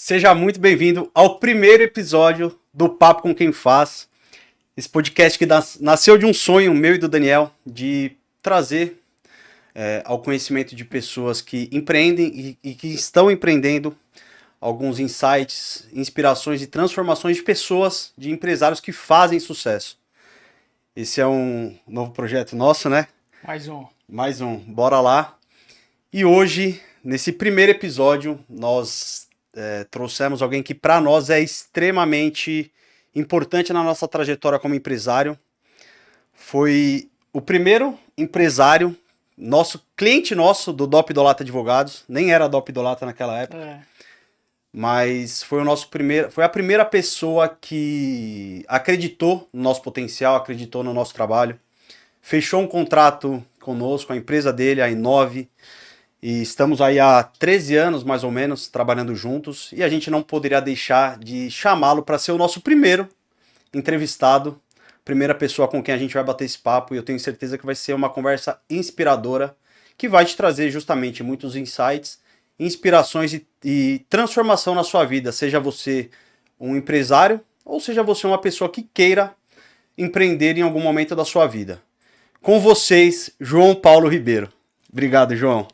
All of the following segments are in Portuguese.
Seja muito bem-vindo ao primeiro episódio do Papo com Quem Faz. Esse podcast que nasceu de um sonho meu e do Daniel de trazer ao conhecimento de pessoas que empreendem e que estão empreendendo alguns insights, inspirações e transformações de pessoas, de empresários que fazem sucesso. Esse é um novo projeto nosso, né? Mais um. Bora lá. E hoje, nesse primeiro episódio, nós trouxemos alguém que para nós é extremamente importante na nossa trajetória como empresário. Foi o primeiro empresário, cliente nosso do Dop Idolata Advogados, nem era Dop Idolata naquela época, mas foi foi a primeira pessoa que acreditou no nosso potencial, acreditou no nosso trabalho, fechou um contrato conosco, a empresa dele, a Inove. E estamos aí há 13 anos, mais ou menos, trabalhando juntos. E a gente não poderia deixar de chamá-lo para ser o nosso primeiro entrevistado. Primeira pessoa com quem a gente vai bater esse papo. E eu tenho certeza que vai ser uma conversa inspiradora, que vai te trazer justamente muitos insights, inspirações e transformação na sua vida. Seja você um empresário ou seja você uma pessoa que queira empreender em algum momento da sua vida. Com vocês, João Paulo Ribeiro. Obrigado, João.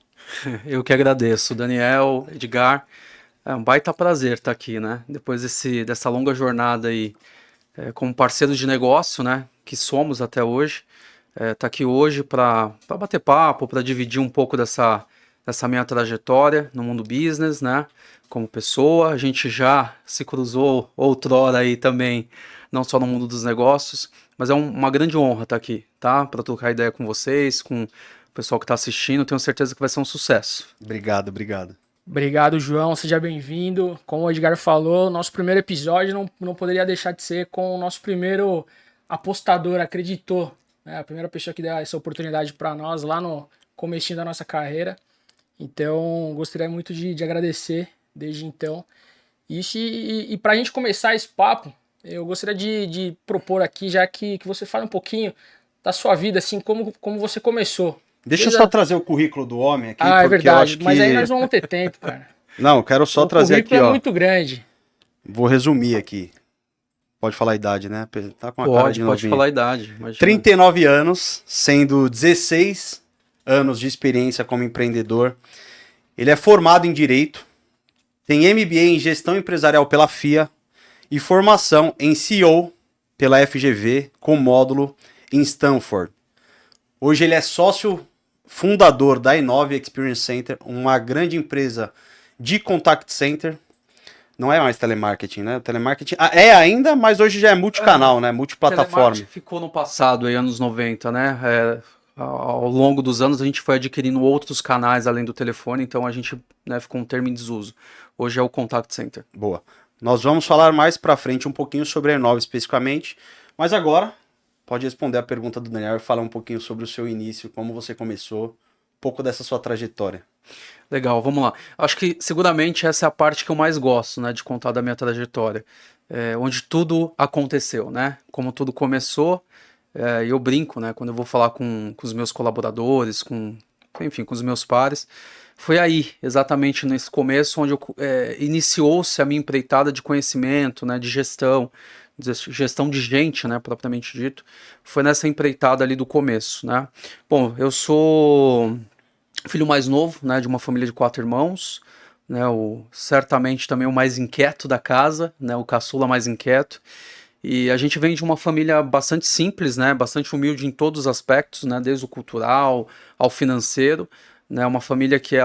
Eu que agradeço, Daniel, Edgar, é um baita prazer estar aqui, né? Depois dessa longa jornada aí, como parceiros de negócio, né? Que somos até hoje, tá aqui hoje para bater papo, para dividir um pouco dessa minha trajetória no mundo business, né? Como pessoa, a gente já se cruzou outrora aí também, não só no mundo dos negócios, mas é uma grande honra estar aqui, tá? Para trocar ideia com vocês, com o pessoal que está assistindo, tenho certeza que vai ser um sucesso. Obrigado. Obrigado, João, seja bem-vindo. Como o Edgar falou, nosso primeiro episódio não poderia deixar de ser com o nosso primeiro apostador, acreditou, né? A primeira pessoa que deu essa oportunidade para nós lá no comecinho da nossa carreira. Então, gostaria muito de agradecer desde então. E para a gente começar esse papo, eu gostaria de propor aqui, já que você fale um pouquinho da sua vida, assim, como você começou. Deixa eu só trazer o currículo do homem aqui. Ah, é verdade, eu acho que... mas aí nós não vamos ter tempo, cara. Não, eu quero só trazer aqui, ó. O currículo é muito grande. Vou resumir aqui. Pode falar a idade, né? Tá com uma cara de Pode falar a idade. Imagina. 39 anos, sendo 16 anos de experiência como empreendedor. Ele é formado em Direito, tem MBA em Gestão Empresarial pela FIA e formação em CEO pela FGV, com módulo em Stanford. Hoje ele é sócio fundador da Inove Experience Center, uma grande empresa de contact center. Não é mais telemarketing, né? Telemarketing é ainda, mas hoje já é multicanal, né? Multiplataforma. Telemarketing ficou no passado, aí, anos 90, né? Ao longo dos anos a gente foi adquirindo outros canais além do telefone, então a gente, né, ficou um termo em desuso. Hoje é o contact center. Boa. Nós vamos falar mais pra frente um pouquinho sobre a Inove especificamente, mas agora pode responder a pergunta do Daniel e falar um pouquinho sobre o seu início, como você começou, um pouco dessa sua trajetória. Legal, vamos lá. Acho que seguramente essa é a parte que eu mais gosto, né, de contar da minha trajetória, onde tudo aconteceu, né, como tudo começou, e eu brinco, né, quando eu vou falar com os meus colaboradores, enfim, com os meus pares, foi aí, exatamente nesse começo, onde iniciou-se a minha empreitada de conhecimento, né, de gestão de gente, né, propriamente dito, foi nessa empreitada ali do começo, né. Bom, eu sou filho mais novo, né, de uma família de 4 irmãos, né, certamente também o mais inquieto da casa, né, o caçula mais inquieto, e a gente vem de uma família bastante simples, né, bastante humilde em todos os aspectos, né, desde o cultural ao financeiro, né, uma família que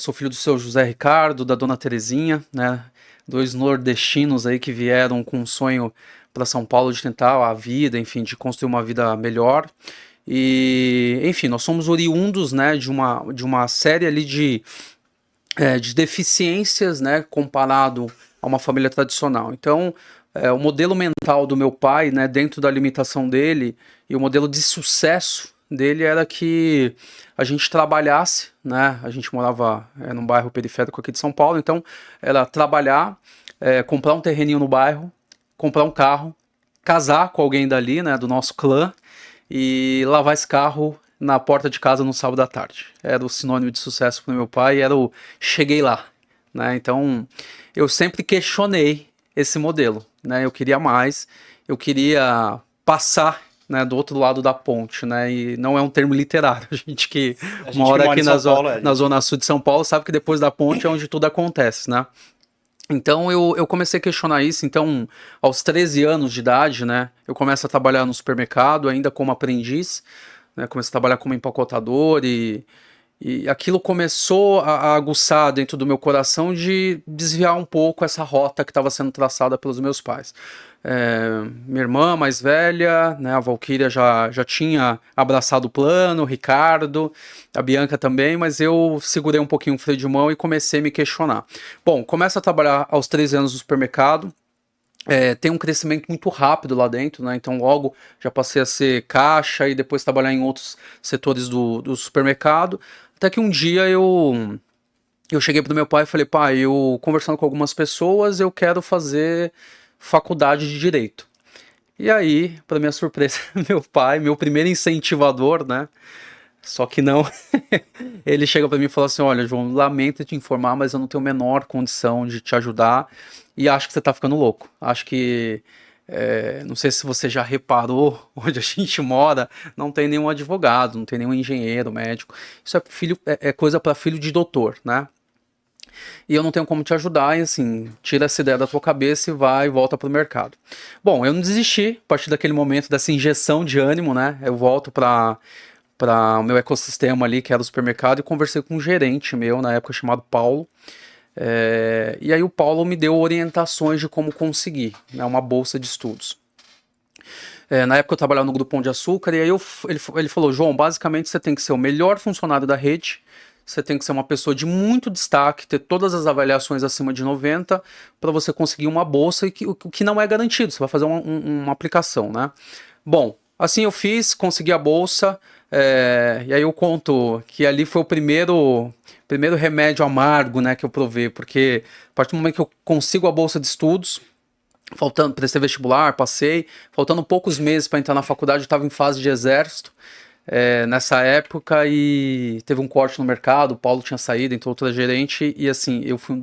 sou filho do seu José Ricardo, da dona Terezinha, né, 2 nordestinos aí que vieram com um sonho para São Paulo de tentar a vida, enfim, de construir uma vida melhor. E, enfim, nós somos oriundos, né, de uma série ali de deficiências, né, comparado a uma família tradicional. Então, o modelo mental do meu pai, né, dentro da limitação dele, e o modelo de sucesso dele era que a gente trabalhasse, né, a gente morava num bairro periférico aqui de São Paulo, então era trabalhar, comprar um terreninho no bairro, comprar um carro, casar com alguém dali, né, do nosso clã, e lavar esse carro na porta de casa no sábado à tarde. Era o sinônimo de sucesso para o meu pai, era o cheguei lá, né? Então, eu sempre questionei esse modelo, né? Eu queria mais, eu queria passar, né, do outro lado da ponte, né? E não é um termo literário. A gente que mora aqui na zona sul de São Paulo sabe que depois da ponte é onde tudo acontece, né? Então eu comecei a questionar isso. Então, aos 13 anos de idade, né, eu começo a trabalhar no supermercado, ainda como aprendiz, né, comecei a trabalhar como empacotador e aquilo começou a aguçar dentro do meu coração de desviar um pouco essa rota que estava sendo traçada pelos meus pais. Minha irmã mais velha, né, a Valquíria já tinha abraçado o plano, o Ricardo, a Bianca também, mas eu segurei um pouquinho o freio de mão e comecei a me questionar. Bom, começo a trabalhar aos 13 anos no supermercado, tem um crescimento muito rápido lá dentro, né? Então logo já passei a ser caixa e depois trabalhar em outros setores do supermercado, até que um dia eu cheguei pro meu pai e falei, pai, eu conversando com algumas pessoas, eu quero fazer faculdade de Direito. E aí, para minha surpresa, meu pai, meu primeiro incentivador, né? Só que não, ele chega para mim e fala assim, olha, João, lamento te informar, mas eu não tenho a menor condição de te ajudar e acho que você tá ficando louco. Acho que, não sei se você já reparou, onde a gente mora, não tem nenhum advogado, não tem nenhum engenheiro, médico. Isso é coisa para filho de doutor, né? E eu não tenho como te ajudar, e assim, tira essa ideia da tua cabeça e vai e volta pro mercado. Bom, eu não desisti, a partir daquele momento, dessa injeção de ânimo, né? Eu volto para o meu ecossistema ali, que era o supermercado, e conversei com um gerente meu, na época, chamado Paulo. E aí o Paulo me deu orientações de como conseguir, né, uma bolsa de estudos. Na época eu trabalhava no Grupo Pão de Açúcar, e aí ele falou, João, basicamente você tem que ser o melhor funcionário da rede, você tem que ser uma pessoa de muito destaque, ter todas as avaliações acima de 90 para você conseguir uma bolsa, o que não é garantido, você vai fazer uma aplicação, né? Bom, assim eu fiz, consegui a bolsa, e aí eu conto que ali foi o primeiro remédio amargo, né, que eu provei, porque a partir do momento que eu consigo a bolsa de estudos, prestei vestibular, passei, faltando poucos meses para entrar na faculdade, eu estava em fase de exército, nessa época, e teve um corte no mercado, o Paulo tinha saído, entrou outra gerente, e assim, eu fui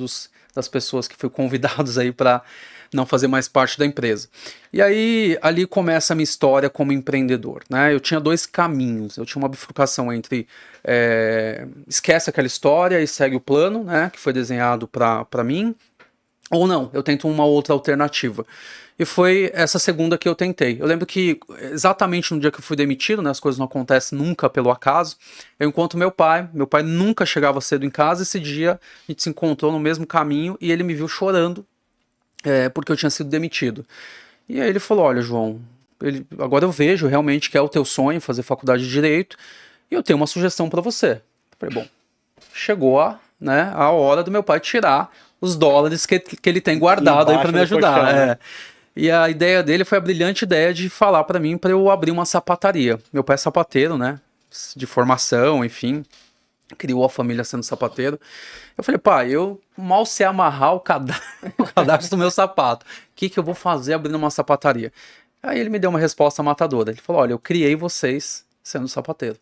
das pessoas que fui convidados aí para não fazer mais parte da empresa. E aí, ali começa a minha história como empreendedor, né? Eu tinha dois caminhos, eu tinha uma bifurcação entre esquece aquela história e segue o plano, né, que foi desenhado para mim, ou não, eu tento uma outra alternativa. E foi essa segunda que eu tentei. Eu lembro que exatamente no dia que eu fui demitido, né, as coisas não acontecem nunca pelo acaso, eu encontro meu pai nunca chegava cedo em casa, esse dia a gente se encontrou no mesmo caminho e ele me viu chorando, porque eu tinha sido demitido. E aí ele falou, olha, João, agora eu vejo realmente que é o teu sonho fazer faculdade de Direito, e eu tenho uma sugestão para você. Eu falei, bom, chegou a hora do meu pai tirar os dólares que ele tem guardado aí para me ajudar. E a ideia dele foi a brilhante ideia de falar para mim para eu abrir uma sapataria. Meu pai é sapateiro, né, de formação, enfim, criou a família sendo sapateiro. Eu falei, pai, eu mal sei amarrar o cadastro do meu sapato. O que eu vou fazer abrindo uma sapataria? Aí ele me deu uma resposta matadora. Ele falou, olha, eu criei vocês sendo sapateiro.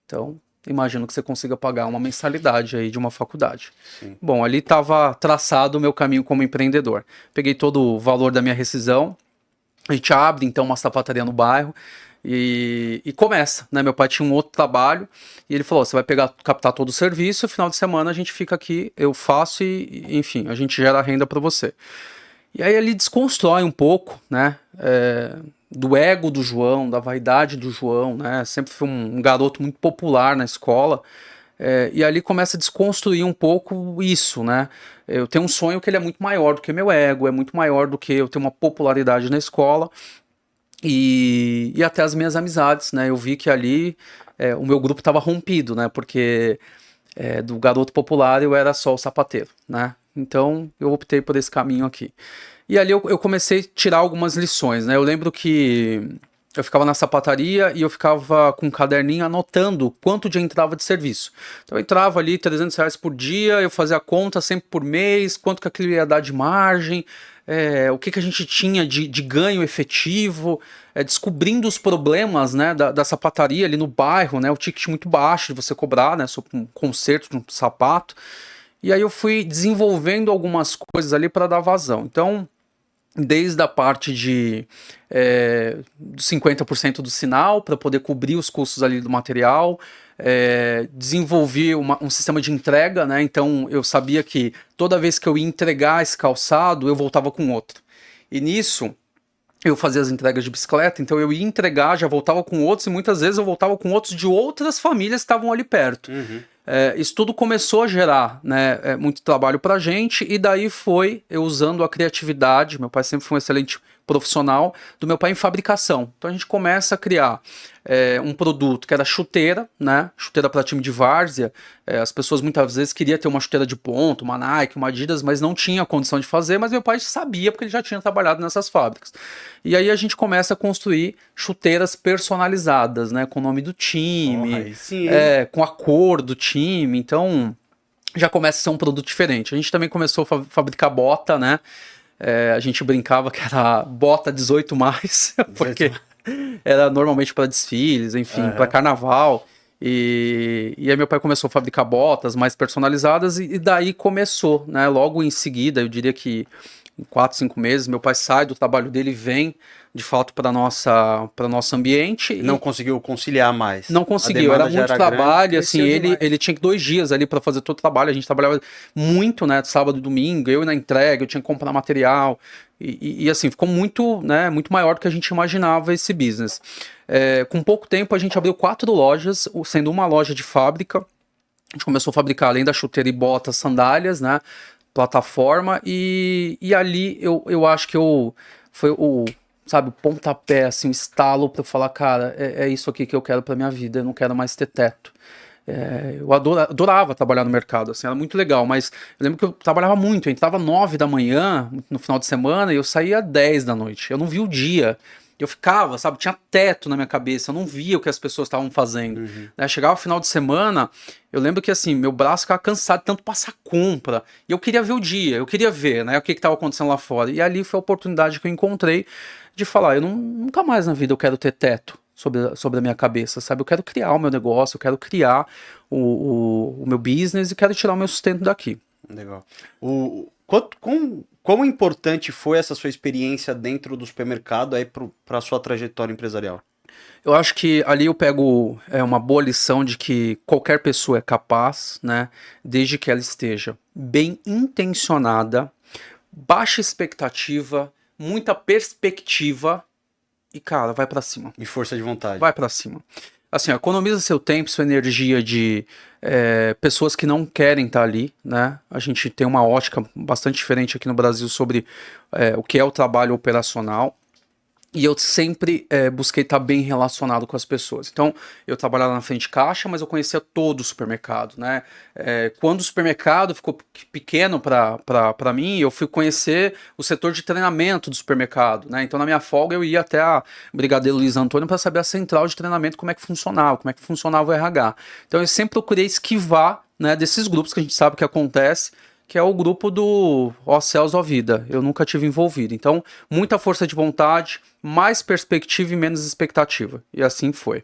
Então, imagino que você consiga pagar uma mensalidade aí de uma faculdade. Sim. Bom, ali estava traçado o meu caminho como empreendedor. Peguei todo o valor da minha rescisão, a gente abre então uma sapataria no bairro e começa, né? Meu pai tinha um outro trabalho e ele falou, você vai captar todo o serviço, final de semana a gente fica aqui, eu faço e enfim, a gente gera renda para você. E aí ele desconstrói um pouco, né, do ego do João, da vaidade do João, né, sempre foi um garoto muito popular na escola, e ali começa a desconstruir um pouco isso, né, eu tenho um sonho que ele é muito maior do que meu ego, é muito maior do que eu ter uma popularidade na escola, e até as minhas amizades, né, eu vi que ali o meu grupo estava rompido, né, porque do garoto popular eu era só o sapateiro, né. Então eu optei por esse caminho aqui. E ali eu comecei a tirar algumas lições, né? Eu lembro que eu ficava na sapataria e eu ficava com um caderninho anotando quanto de entrava de serviço. Então eu entrava ali R$300 por dia, eu fazia a conta sempre por mês, quanto que aquilo ia dar de margem, o que a gente tinha de ganho efetivo, descobrindo os problemas, né, da sapataria ali no bairro, né? O ticket muito baixo de você cobrar, né, sobre um conserto de um sapato. E aí eu fui desenvolvendo algumas coisas ali para dar vazão. Então, desde a parte de dos 50% do sinal, para poder cobrir os custos ali do material, desenvolvi um sistema de entrega, né? Então eu sabia que toda vez que eu ia entregar esse calçado, eu voltava com outro. E nisso, eu fazia as entregas de bicicleta, então eu ia entregar, já voltava com outros, e muitas vezes eu voltava com outros de outras famílias que estavam ali perto. Isso tudo começou a gerar, né, muito trabalho pra gente, e daí foi eu usando a criatividade. Meu pai sempre foi um excelente profissional, do meu pai em fabricação. Então a gente começa a criar um produto que era chuteira, né, chuteira para time de várzea. As pessoas muitas vezes queriam ter uma chuteira de ponta, uma Nike, uma Adidas, mas não tinha condição de fazer, mas meu pai sabia porque ele já tinha trabalhado nessas fábricas. E aí a gente começa a construir chuteiras personalizadas, né, com o nome do time, com a cor do time. Então já começa a ser um produto diferente. A gente também começou a fabricar bota, né? A gente brincava que era bota 18 mais, porque era normalmente para desfiles, enfim, para carnaval. E aí meu pai começou a fabricar botas mais personalizadas, e daí começou, né? Logo em seguida, eu diria que em 4, 5 meses, meu pai sai do trabalho dele e vem de fato para nosso ambiente. Não conseguiu conciliar mais. Não conseguiu, era muito trabalho, assim, ele tinha que 2 dias ali para fazer todo o trabalho. A gente trabalhava muito, né, sábado e domingo, eu na entrega, eu tinha que comprar material, e assim, ficou muito, né, muito maior do que a gente imaginava esse business. Com pouco tempo a gente abriu 4 lojas, sendo uma loja de fábrica. A gente começou a fabricar, além da chuteira e botas, sandálias, né, plataforma, e ali eu acho que foi o pontapé, assim, o estalo para eu falar, cara, é isso aqui que eu quero para minha vida, eu não quero mais ter teto. Eu adorava trabalhar no mercado, assim, era muito legal, mas eu lembro que eu trabalhava muito, eu entrava 9 da manhã no final de semana e eu saía 10 da noite, eu não via o dia. Eu ficava, sabe, tinha teto na minha cabeça, eu não via o que as pessoas estavam fazendo. Né? Chegava o final de semana, eu lembro que assim, meu braço ficava cansado de tanto passar compra, e eu queria ver o dia, eu queria ver, né, o que estava acontecendo lá fora. E ali foi a oportunidade que eu encontrei de falar, nunca mais na vida eu quero ter teto sobre a minha cabeça, sabe? Eu quero criar o meu negócio, eu quero criar o meu business e quero tirar o meu sustento daqui. Legal. Como importante foi essa sua experiência dentro do supermercado aí para a sua trajetória empresarial? Eu acho que ali eu pego uma boa lição de que qualquer pessoa é capaz, né? Desde que ela esteja bem intencionada, baixa expectativa, muita perspectiva e, cara, vai pra cima. E força de vontade. Vai pra cima. Assim, economiza seu tempo, sua energia de pessoas que não querem estar ali, né? A gente tem uma ótica bastante diferente aqui no Brasil sobre o que é o trabalho operacional. E eu sempre busquei estar bem relacionado com as pessoas. Então, eu trabalhava na frente de caixa, mas eu conhecia todo o supermercado, né? Quando o supermercado ficou pequeno para mim, eu fui conhecer o setor de treinamento do supermercado, né? Então, na minha folga, eu ia até a Brigadeiro Luiz Antônio para saber a central de treinamento, como é que funcionava o RH. Então, eu sempre procurei esquivar, né, desses grupos que a gente sabe que acontece, que é o grupo do Ó Céus, Ó Vida. Eu nunca tive envolvido. Então, muita força de vontade, mais perspectiva e menos expectativa. E assim foi.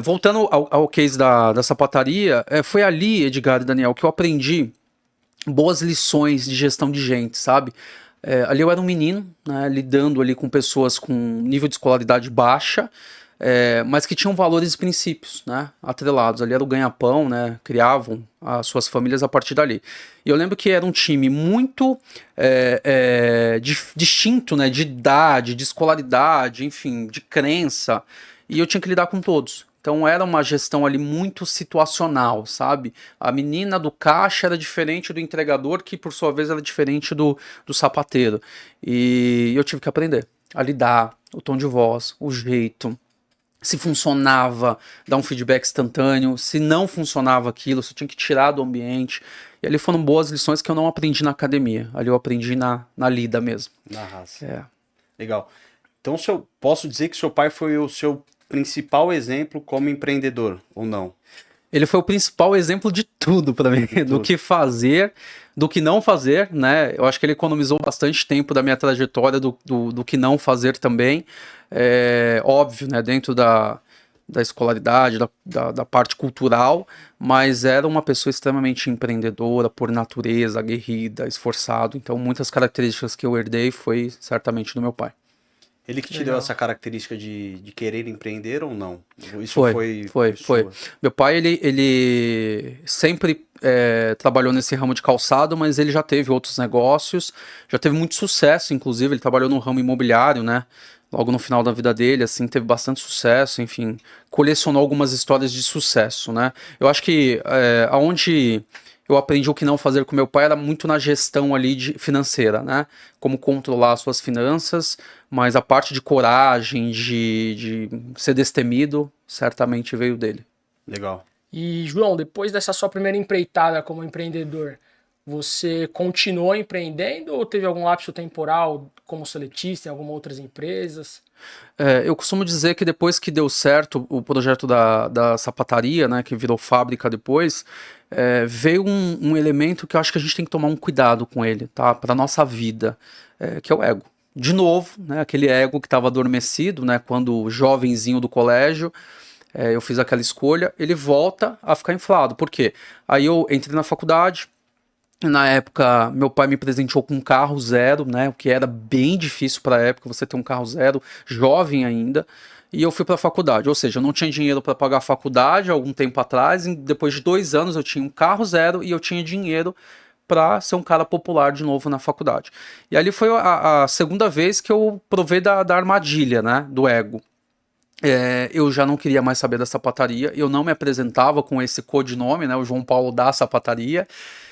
Voltando ao case da sapataria, foi ali, Edgar e Daniel, que eu aprendi boas lições de gestão de gente, sabe? Ali eu era um menino, né, lidando ali com pessoas com nível de escolaridade baixa, mas que tinham valores e princípios, né, atrelados. Ali era o ganha-pão, né, criavam as suas famílias a partir dali. E eu lembro que era um time muito distinto, né, de idade, de escolaridade, enfim, de crença, e eu tinha que lidar com todos. Então era uma gestão ali muito situacional, sabe? A menina do caixa era diferente do entregador, que por sua vez era diferente do sapateiro. E eu tive que aprender a lidar, o tom de voz, o jeito, se funcionava, dar um feedback instantâneo, se não funcionava aquilo, você tinha que tirar do ambiente. E ali foram boas lições que eu não aprendi na academia, ali eu aprendi na lida mesmo. Na raça. Legal. Então posso dizer que seu pai foi o seu principal exemplo como empreendedor, ou não? Ele foi o principal exemplo de tudo para mim, do que fazer, do que não fazer, né? Eu acho que ele economizou bastante tempo da minha trajetória do que não fazer também. Óbvio, né? Dentro da escolaridade, da parte cultural, mas era uma pessoa extremamente empreendedora, por natureza, aguerrida, esforçado. Então, muitas características que eu herdei foi certamente do meu pai. Ele que te Legal. deu essa característica de querer empreender ou não? Isso Foi. sua? Meu pai, ele sempre trabalhou nesse ramo de calçado, mas ele já teve outros negócios, já teve muito sucesso, inclusive, ele trabalhou no ramo imobiliário, né? Logo no final da vida dele, assim, teve bastante sucesso, enfim, colecionou algumas histórias de sucesso, né? Eu acho que aonde eu aprendi o que não fazer com meu pai era muito na gestão ali financeira, né? Como controlar as suas finanças, mas a parte de coragem, de ser destemido, certamente veio dele. Legal. E, João, depois dessa sua primeira empreitada como empreendedor, você continuou empreendendo ou teve algum lapso temporal como seletista em algumas outras empresas? Eu costumo dizer que depois que deu certo o projeto da sapataria, né, que virou fábrica depois, veio um elemento que eu acho que a gente tem que tomar um cuidado com ele, tá? Para nossa vida, que é o ego. De novo, né, aquele ego que estava adormecido, né, quando jovenzinho do colégio, eu fiz aquela escolha, ele volta a ficar inflado. Por quê? Aí eu entrei na faculdade. Na época, meu pai me presenteou com um carro zero, né? O que era bem difícil para a época, você ter um carro zero, jovem ainda. E eu fui para a faculdade, ou seja, eu não tinha dinheiro para pagar a faculdade algum tempo atrás. E depois de 2 anos, eu tinha um carro zero e eu tinha dinheiro para ser um cara popular de novo na faculdade. E ali foi a segunda vez que eu provei da armadilha, né? Do ego. Eu já não queria mais saber da sapataria, eu não me apresentava com esse codinome, né, o João Paulo da sapataria,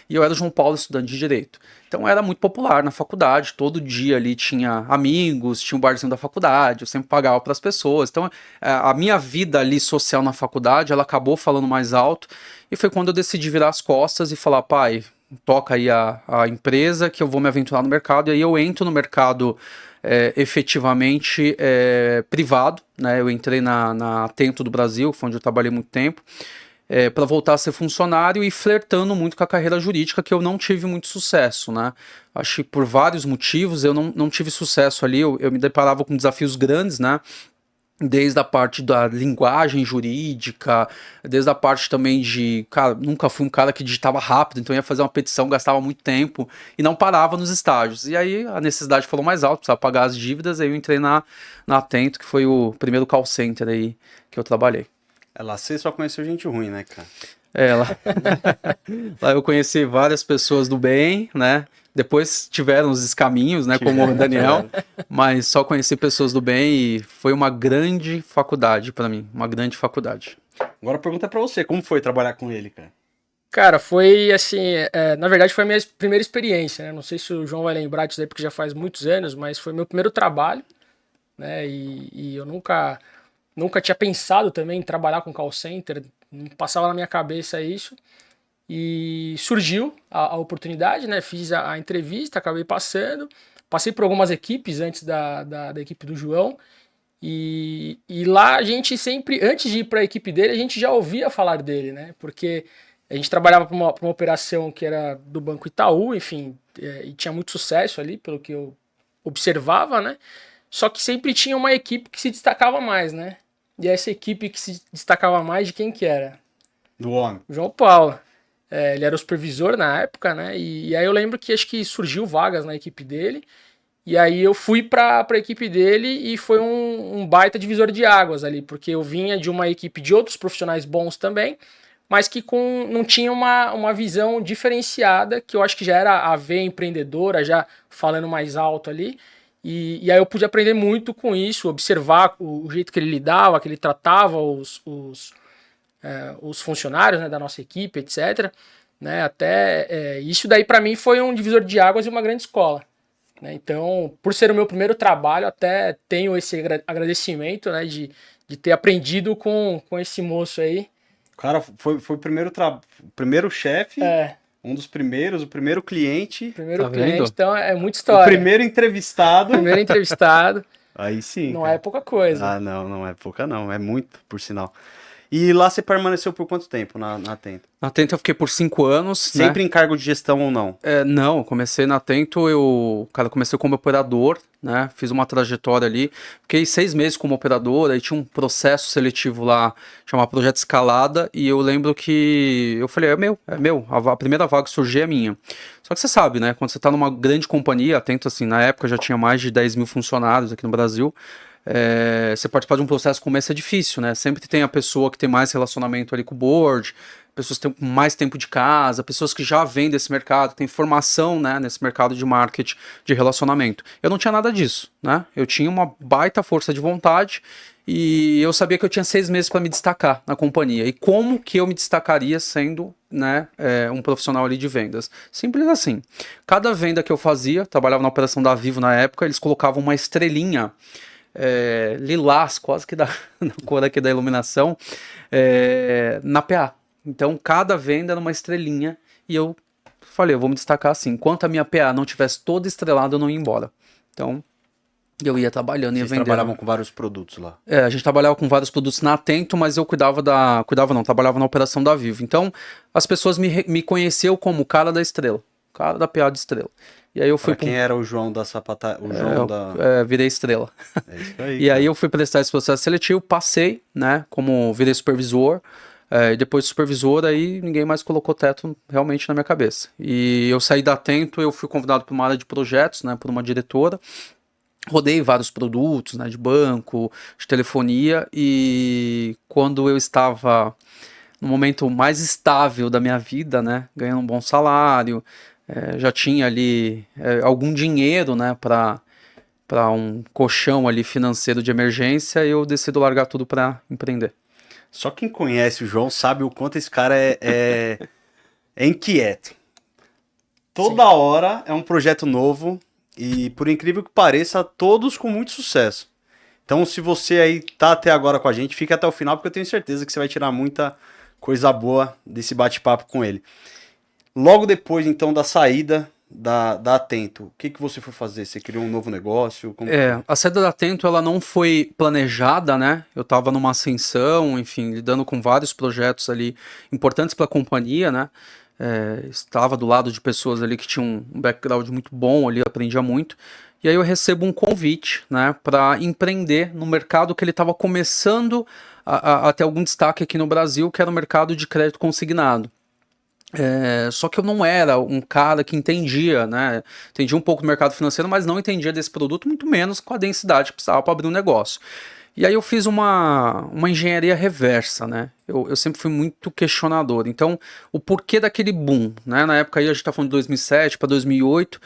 e eu era o João Paulo estudante de Direito. Então era muito popular na faculdade, todo dia ali tinha amigos, tinha um barzinho da faculdade, eu sempre pagava para as pessoas. Então a minha vida ali social na faculdade, ela acabou falando mais alto, e foi quando eu decidi virar as costas e falar, pai, toca aí a empresa que eu vou me aventurar no mercado, e aí eu entro no mercado efetivamente privado, né? Eu entrei na Atento do Brasil, foi onde eu trabalhei muito tempo, para voltar a ser funcionário e flertando muito com a carreira jurídica, que eu não tive muito sucesso, né? Acho que por vários motivos eu não tive sucesso ali, eu me deparava com desafios grandes, né? Desde a parte da linguagem jurídica, desde a parte também de, cara, nunca fui um cara que digitava rápido, então ia fazer uma petição, gastava muito tempo e não parava nos estágios. E aí a necessidade falou mais alto, precisava pagar as dívidas, aí eu entrei na Atento, que foi o primeiro call center aí que eu trabalhei. Lá você só conheceu gente ruim, né, cara? Lá eu conheci várias pessoas do bem, né? Depois tiveram os descaminhos, né? Como o Daniel, mas só conheci pessoas do bem e foi uma grande faculdade para mim, uma grande faculdade. Agora a pergunta é pra você, como foi trabalhar com ele, cara? Cara, foi assim, na verdade foi a minha primeira experiência, né? Não sei se o João vai lembrar disso aí porque já faz muitos anos, mas foi meu primeiro trabalho, né? E eu nunca tinha pensado também em trabalhar com call center, não passava na minha cabeça isso. E surgiu a oportunidade, né? Fiz a entrevista, acabei passando. Passei por algumas equipes antes da equipe do João. E lá a gente sempre, antes de ir para a equipe dele, a gente já ouvia falar dele, né? Porque a gente trabalhava para uma operação que era do Banco Itaú, enfim, e tinha muito sucesso ali, pelo que eu observava, né? Só que sempre tinha uma equipe que se destacava mais, né? E essa equipe que se destacava mais, de quem que era? Do homem. O João Paulo. Ele era o supervisor na época, né? E aí eu lembro que acho que surgiu vagas na equipe dele. E aí eu fui pra equipe dele e foi um baita divisor de águas ali, porque eu vinha de uma equipe de outros profissionais bons também, mas que não tinha uma visão diferenciada, que eu acho que já era a veia empreendedora, já falando mais alto ali. E aí eu pude aprender muito com isso, observar o jeito que ele lidava, que ele tratava os funcionários, né, da nossa equipe, etc. Né, até isso daí para mim foi um divisor de águas e uma grande escola. Né, então, por ser o meu primeiro trabalho, até tenho esse agradecimento, né, de ter aprendido com esse moço aí. Cara, foi o primeiro chefe, um dos primeiros, o primeiro cliente. Primeiro cliente, então é muita história. O primeiro entrevistado. Primeiro entrevistado. Aí sim. Não cara. é pouca coisa. Ah, não é pouca não, é muito, por sinal. E lá você permaneceu por quanto tempo na Atento? Na Atento eu fiquei por 5 anos. Sempre em cargo de gestão ou não? Não, eu comecei na Atento, comecei como operador, né? Fiz uma trajetória ali, fiquei 6 meses como operador, aí tinha um processo seletivo lá, chamado Projeto Escalada, e eu lembro que eu falei, é meu, a primeira vaga que surgiu é minha. Só que você sabe, né? Quando você tá numa grande companhia, Atento, assim, na época já tinha mais de 10 mil funcionários aqui no Brasil. Você participar de um processo como esse é difícil, né? Sempre tem a pessoa que tem mais relacionamento ali com o board, pessoas que têm mais tempo de casa, pessoas que já vêm desse mercado, têm formação, né, nesse mercado de marketing, de relacionamento. Eu não tinha nada disso, né? Eu tinha uma baita força de vontade e eu sabia que eu tinha 6 meses para me destacar na companhia. E como que eu me destacaria sendo, né, um profissional ali de vendas? Simples assim. Cada venda que eu fazia, trabalhava na operação da Vivo na época, eles colocavam uma estrelinha lilás, quase que da cor aqui da iluminação, na PA. Então, cada venda era uma estrelinha e eu falei, eu vou me destacar assim. Enquanto a minha PA não tivesse toda estrelada, eu não ia embora. Então, eu ia trabalhando, ia vendendo. Vocês trabalhavam com vários produtos lá? A gente trabalhava com vários produtos na Atento, mas eu trabalhava na operação da Vivo. Então, as pessoas me conheciam como o cara da estrela, o cara da PA de estrela. E aí eu fui quem era o João da sapata... O João da... virei estrela. É isso aí. E aí eu fui prestar esse processo seletivo, passei, né, como virei supervisor. E depois de supervisor, aí ninguém mais colocou teto realmente na minha cabeça. E eu saí da Atento, eu fui convidado para uma área de projetos, né, por uma diretora. Rodei vários produtos, né, de banco, de telefonia, e quando eu estava no momento mais estável da minha vida, né, ganhando um bom salário, já tinha ali algum dinheiro, né, para um colchão ali financeiro de emergência, eu decido largar tudo para empreender. Só quem conhece o João sabe o quanto esse cara é inquieto. Toda hora é um projeto novo e, por incrível que pareça, todos com muito sucesso. Então, se você aí tá até agora com a gente, fica até o final, porque eu tenho certeza que você vai tirar muita coisa boa desse bate-papo com ele. Logo depois, então, da saída da Atento, o que você foi fazer? Você criou um novo negócio? A saída da Atento, ela não foi planejada, né? Eu estava numa ascensão, enfim, lidando com vários projetos ali importantes para a companhia, né? Estava do lado de pessoas ali que tinham um background muito bom ali, aprendia muito. E aí eu recebo um convite, né, para empreender no mercado que ele estava começando a ter algum destaque aqui no Brasil, que era o mercado de crédito consignado. Só que eu não era um cara que entendia, né? Entendia um pouco do mercado financeiro, mas não entendia desse produto, muito menos com a densidade que precisava para abrir um negócio. E aí eu fiz uma engenharia reversa, né? Eu sempre fui muito questionador. Então, o porquê daquele boom, né? Na época aí, a gente tá falando de 2007 para 2008,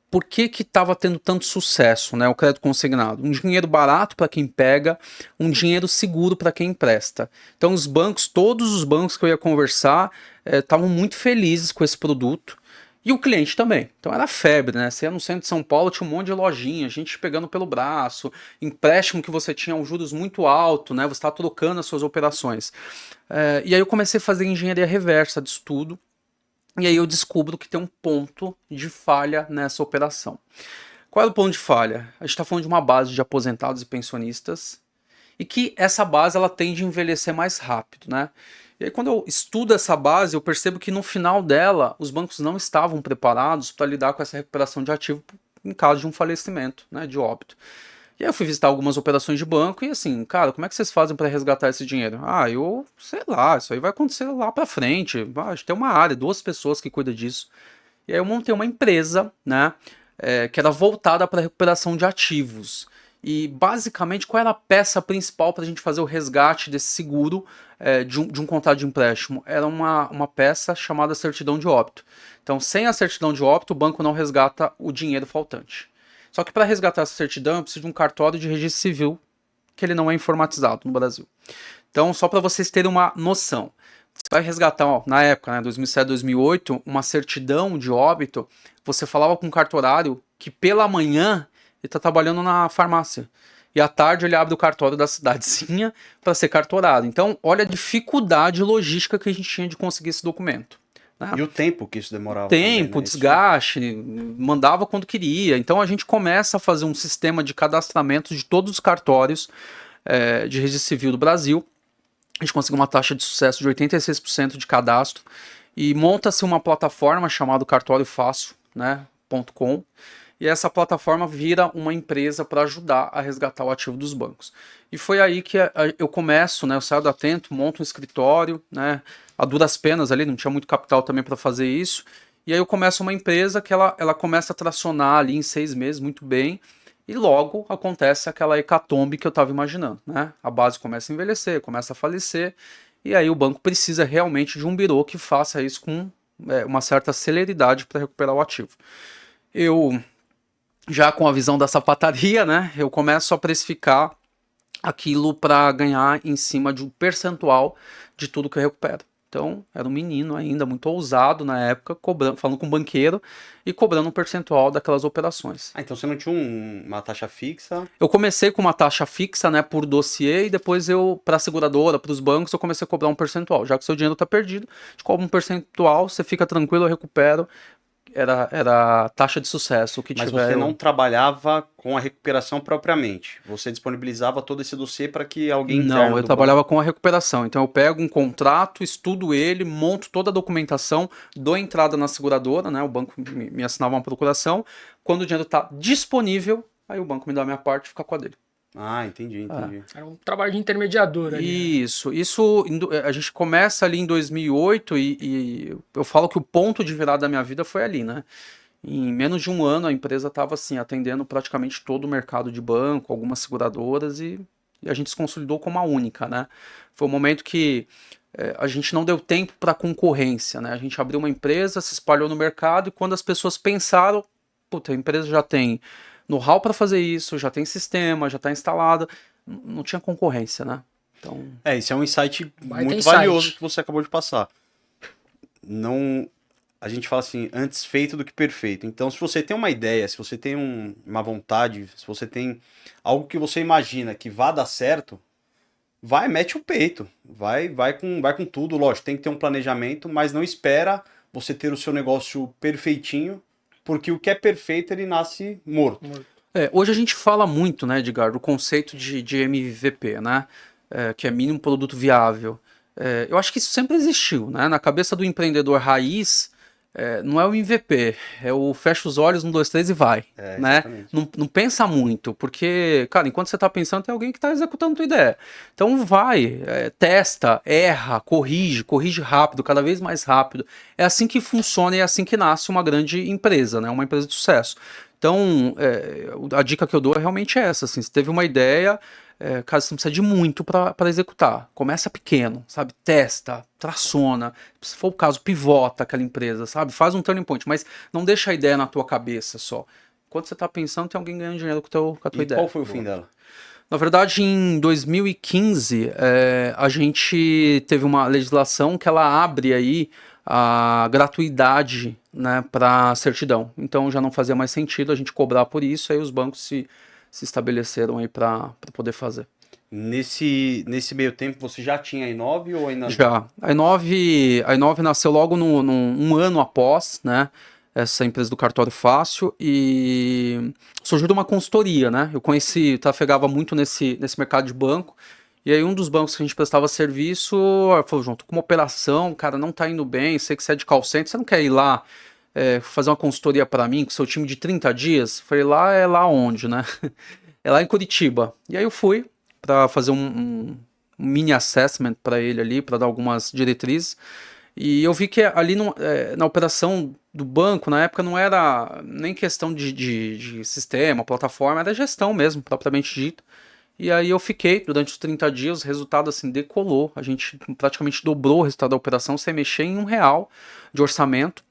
por que estava tendo tanto sucesso, né? O crédito consignado. Um dinheiro barato para quem pega, um dinheiro seguro para quem empresta. Então, os bancos, todos os bancos que eu ia conversar, estavam muito felizes com esse produto. E o cliente também. Então era febre, né? Você ia no centro de São Paulo, tinha um monte de lojinha, gente pegando pelo braço, empréstimo que você tinha um juros muito alto, né? Você está trocando as suas operações. E aí eu comecei a fazer engenharia reversa de estudo, e aí eu descubro que tem um ponto de falha nessa operação. Qual é o ponto de falha? A gente está falando de uma base de aposentados e pensionistas, e que essa base ela tende a envelhecer mais rápido, né? E aí, quando eu estudo essa base, eu percebo que no final dela, os bancos não estavam preparados para lidar com essa recuperação de ativo em caso de um falecimento, né, de óbito. E aí eu fui visitar algumas operações de banco e assim, cara, como é que vocês fazem para resgatar esse dinheiro? Eu sei lá, isso aí vai acontecer lá para frente. A gente tem uma área, 2 pessoas que cuidam disso. E aí eu montei uma empresa, né, que era voltada para a recuperação de ativos. E basicamente, qual era a peça principal para a gente fazer o resgate desse seguro de um contrato de empréstimo? Era uma peça chamada certidão de óbito. Então, sem a certidão de óbito, o banco não resgata o dinheiro faltante. Só que para resgatar essa certidão, eu preciso de um cartório de registro civil, que ele não é informatizado no Brasil. Então, só para vocês terem uma noção, você vai resgatar, na época, né, 2007, 2008, uma certidão de óbito, você falava com um cartorário que pela manhã ele está trabalhando na farmácia. E à tarde ele abre o cartório da cidadezinha para ser cartorado. Então, olha a dificuldade logística que a gente tinha de conseguir esse documento. Né? E o tempo que isso demorava? Tempo, também, né? Desgaste, mandava quando queria. Então, a gente começa a fazer um sistema de cadastramento de todos os cartórios de registro civil do Brasil. a gente conseguiu uma taxa de sucesso de 86% de cadastro e monta-se uma plataforma chamada Cartório Fácil, né, .com, e essa plataforma vira uma empresa para ajudar a resgatar o ativo dos bancos. E foi aí que eu começo, né, eu saio da Atento, monto um escritório, né, a duras penas ali, não tinha muito capital também para fazer isso, e aí eu começo uma empresa que ela começa a tracionar ali em 6 meses muito bem, e logo acontece aquela hecatombe que eu estava imaginando, né? A base começa a envelhecer, começa a falecer, e aí o banco precisa realmente de um birô que faça isso com uma certa celeridade para recuperar o ativo. Eu, já com a visão da sapataria, né? Eu começo a precificar aquilo para ganhar em cima de um percentual de tudo que eu recupero. Então, era um menino ainda, muito ousado na época, falando com um banqueiro e cobrando um percentual daquelas operações. Ah, então você não tinha uma taxa fixa? Eu comecei com uma taxa fixa, né, por dossiê, e depois para a seguradora, para os bancos, eu comecei a cobrar um percentual. Já que o seu dinheiro está perdido, a gente cobra um percentual, você fica tranquilo, eu recupero. Era a taxa de sucesso que Mas tiver. você não trabalhava com a recuperação propriamente. Você disponibilizava todo esse dossiê para que alguém interno Não, eu do trabalhava com a recuperação. Então eu pego um contrato, estudo ele, monto toda a documentação, dou entrada na seguradora, né? O banco me assinava uma procuração. Quando o dinheiro está disponível, aí o banco me dá a minha parte e fica com a dele. Ah, entendi. Era um trabalho de intermediador ali. Isso a gente começa ali em 2008 e eu falo que o ponto de virada da minha vida foi ali, né? Em menos de um ano a empresa estava assim, atendendo praticamente todo o mercado de banco, algumas seguradoras e a gente se consolidou como a única, né? Foi um momento que a gente não deu tempo para concorrência, né? A gente abriu uma empresa, se espalhou no mercado e quando as pessoas pensaram, puta, a empresa já tem know-how para fazer isso, já tem sistema, já está instalada, não tinha concorrência, né? Então... isso é um insight muito insight. valioso que você acabou de passar. Não, a gente fala assim, antes feito do que perfeito. Então, se você tem uma ideia, se você tem uma vontade, se você tem algo que você imagina que vá dar certo, mete o peito, vai com tudo, lógico, tem que ter um planejamento, mas não espera você ter o seu negócio perfeitinho, porque o que é perfeito, ele nasce morto. Hoje a gente fala muito, né, Edgar, do conceito de MVP, né, que é mínimo produto viável. Eu acho que isso sempre existiu, né, na cabeça do empreendedor raiz, não é o MVP, é o fecha os olhos, 1, 2, 3 e vai, né? Não pensa muito, porque, cara, enquanto você tá pensando, tem alguém que tá executando a tua ideia. Então vai, testa, erra, corrige rápido, cada vez mais rápido. É assim que funciona e é assim que nasce uma grande empresa, né? Uma empresa de sucesso. Então, a dica que eu dou é realmente essa, assim, se teve uma ideia... cara, você não precisa de muito para executar. Começa pequeno, sabe? Testa, traciona. Se for o caso, pivota aquela empresa, sabe? Faz um turning point, mas não deixa a ideia na tua cabeça só. Enquanto você está pensando, tem alguém ganhando dinheiro com a tua ideia. Qual foi o fim dela? Na verdade, em 2015, a gente teve uma legislação que ela abre aí a gratuidade, né, para certidão. Então já não fazia mais sentido a gente cobrar por isso, aí os bancos se estabeleceram aí para poder fazer. Nesse meio tempo, você já tinha a Inove ou ainda não? Já. A Inove nasceu logo um ano após, né, essa empresa do Cartório Fácil e surgiu de uma consultoria, né? Eu trafegava muito nesse mercado de banco e aí um dos bancos que a gente prestava serviço falou, João, tô com uma operação, cara, não tá indo bem, sei que você é de call center, você não quer ir lá fazer uma consultoria para mim com seu time de 30 dias? Falei, lá onde, né? É lá em Curitiba. E aí eu fui para fazer um mini assessment para ele ali, para dar algumas diretrizes. E eu vi que ali na operação do banco, na época, não era nem questão de sistema, plataforma, era gestão mesmo, propriamente dita. E aí eu fiquei durante os 30 dias, o resultado assim decolou. A gente praticamente dobrou o resultado da operação sem mexer em R$1 de orçamento.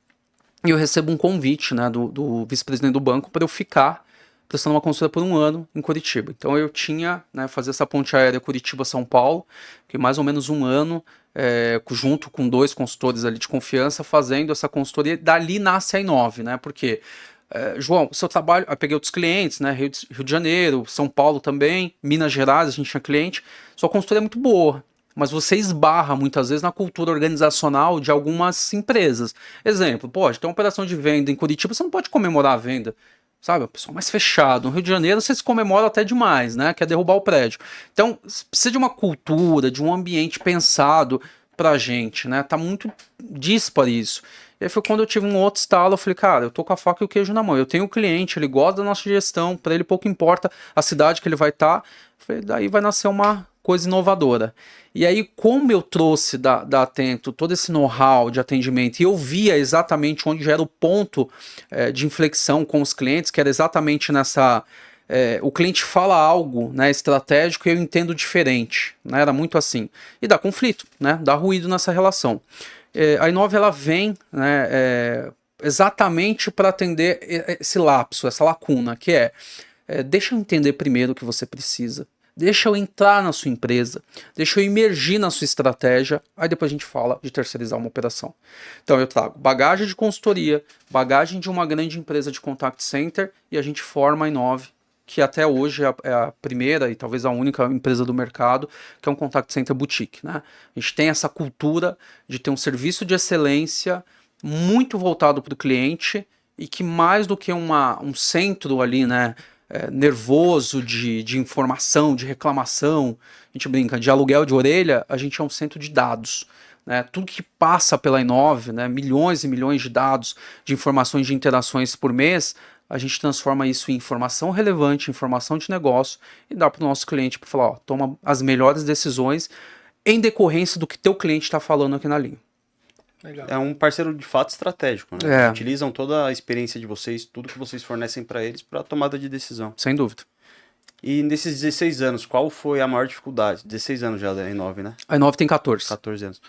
E eu recebo um convite, né, do vice-presidente do banco para eu ficar prestando uma consulta por um ano em Curitiba. Então eu tinha, né, fazer essa ponte aérea Curitiba-São Paulo, que mais ou menos um ano, junto com 2 consultores ali de confiança, fazendo essa consultoria. Dali nasce a Inove, né, porque, João, seu trabalho, eu peguei outros clientes, né, Rio de Janeiro, São Paulo também, Minas Gerais, a gente tinha cliente, sua consultoria é muito boa, mas você esbarra muitas vezes na cultura organizacional de algumas empresas. Exemplo, pode ter uma operação de venda em Curitiba, você não pode comemorar a venda. sabe? O pessoal mais fechado. No Rio de Janeiro, vocês comemoram até demais, né? Quer derrubar o prédio. Então, precisa de uma cultura, de um ambiente pensado pra gente, né? Tá muito disparo isso. E aí foi quando eu tive um outro estalo, eu falei, cara, eu tô com a faca e o queijo na mão. Eu tenho um cliente, ele gosta da nossa gestão, para ele pouco importa a cidade que ele vai estar. Falei, daí vai nascer uma coisa inovadora. E aí, como eu trouxe da Atento todo esse know-how de atendimento e eu via exatamente onde era o ponto de inflexão com os clientes, que era exatamente nessa... o cliente fala algo, né, estratégico e eu entendo diferente, né, era muito assim. E dá conflito, né, dá ruído nessa relação. A Inove ela vem, né, exatamente para atender esse lapso, essa lacuna, que deixa eu entender primeiro o que você precisa, deixa eu entrar na sua empresa, deixa eu imergir na sua estratégia, aí depois a gente fala de terceirizar uma operação. Então eu trago bagagem de consultoria, bagagem de uma grande empresa de contact center e a gente forma a Inove, que até hoje é a primeira e talvez a única empresa do mercado, que é um contact center boutique, né? A gente tem essa cultura de ter um serviço de excelência muito voltado para o cliente e que mais do que um centro ali, né, nervoso de informação, de reclamação, a gente brinca, de aluguel de orelha, a gente é um centro de dados. Né? Tudo que passa pela Inove, né, milhões e milhões de dados, de informações de interações por mês, a gente transforma isso em informação relevante, informação de negócio e dá para o nosso cliente para falar, ó, toma as melhores decisões em decorrência do que teu cliente está falando aqui na linha. Legal. É um parceiro de fato estratégico, né? Eles utilizam toda a experiência de vocês, tudo que vocês fornecem para eles para tomada de decisão. Sem dúvida. E nesses 16 anos, qual foi a maior dificuldade? 16 anos já da Inove, né? A Inove tem 14. 14 anos.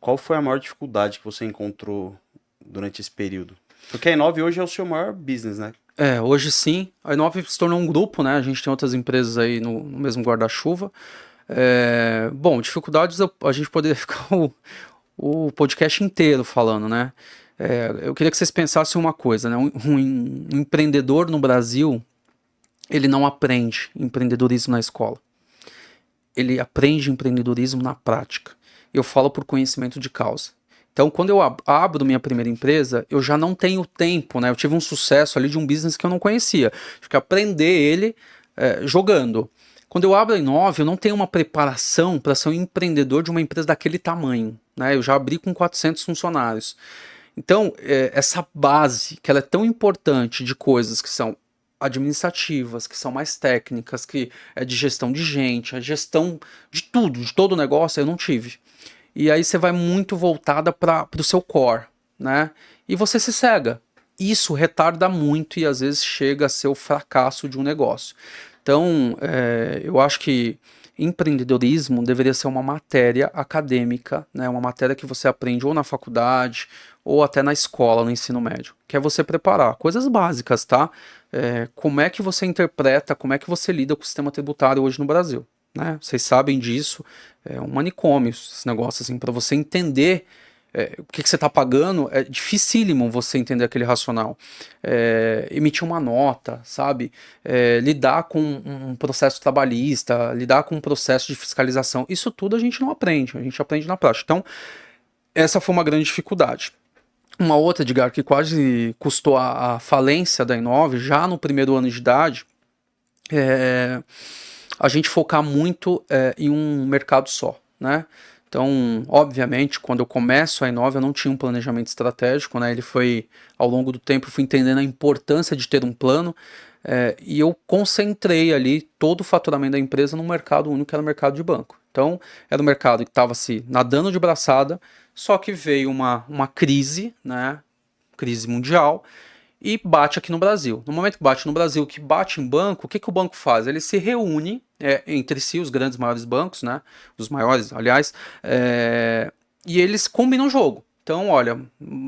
Qual foi a maior dificuldade que você encontrou durante esse período? Porque a Inove hoje é o seu maior business, né? Hoje sim. A Inove se tornou um grupo, né? A gente tem outras empresas aí no mesmo guarda-chuva. Bom, dificuldades a gente poderia ficar o podcast inteiro falando, né? Eu queria que vocês pensassem uma coisa, né? Um empreendedor no Brasil, ele não aprende empreendedorismo na escola. Ele aprende empreendedorismo na prática. Eu falo por conhecimento de causa. Então, quando eu abro minha primeira empresa, eu já não tenho tempo, né? Eu tive um sucesso ali de um business que eu não conhecia. Tive que aprender ele jogando. Quando eu abro a Inove, eu não tenho uma preparação para ser um empreendedor de uma empresa daquele tamanho. Né? Eu já abri com 400 funcionários. Então, essa base, que ela é tão importante de coisas que são administrativas, que são mais técnicas, que é de gestão de gente, a gestão de tudo, de todo o negócio, eu não tive. E aí você vai muito voltada para o seu core, né? E você se cega. Isso retarda muito e às vezes chega a ser o fracasso de um negócio. Então, eu acho que empreendedorismo deveria ser uma matéria acadêmica, né? Uma matéria que você aprende ou na faculdade ou até na escola, no ensino médio, que é você preparar coisas básicas, tá? Como é que você interpreta, como é que você lida com o sistema tributário hoje no Brasil, né? Vocês sabem disso, é um manicômio esse negócio, assim, para você entender o que você está pagando, é dificílimo você entender aquele racional. Emitir uma nota, sabe? Lidar com um processo trabalhista, lidar com um processo de fiscalização. Isso tudo a gente não aprende, a gente aprende na prática. Então, essa foi uma grande dificuldade. Uma outra, Edgar, que quase custou a falência da Inove, já no primeiro ano de idade, a gente focar muito em um mercado só, né? Então, obviamente, quando eu começo a Inove, eu não tinha um planejamento estratégico, né? Ele foi, ao longo do tempo, eu fui entendendo a importância de ter um plano e eu concentrei ali todo o faturamento da empresa num mercado único, que era o mercado de banco. Então, era um mercado que estava se nadando de braçada, só que veio uma crise, né? Crise mundial, e bate aqui no Brasil. No momento que bate no Brasil, que bate em banco, o que o banco faz? Ele se reúne entre si, os grandes maiores bancos, né? Os maiores, aliás, e eles combinam o jogo. Então, olha,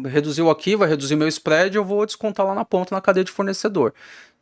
reduziu aqui, vai reduzir meu spread, eu vou descontar lá na ponta, na cadeia de fornecedor.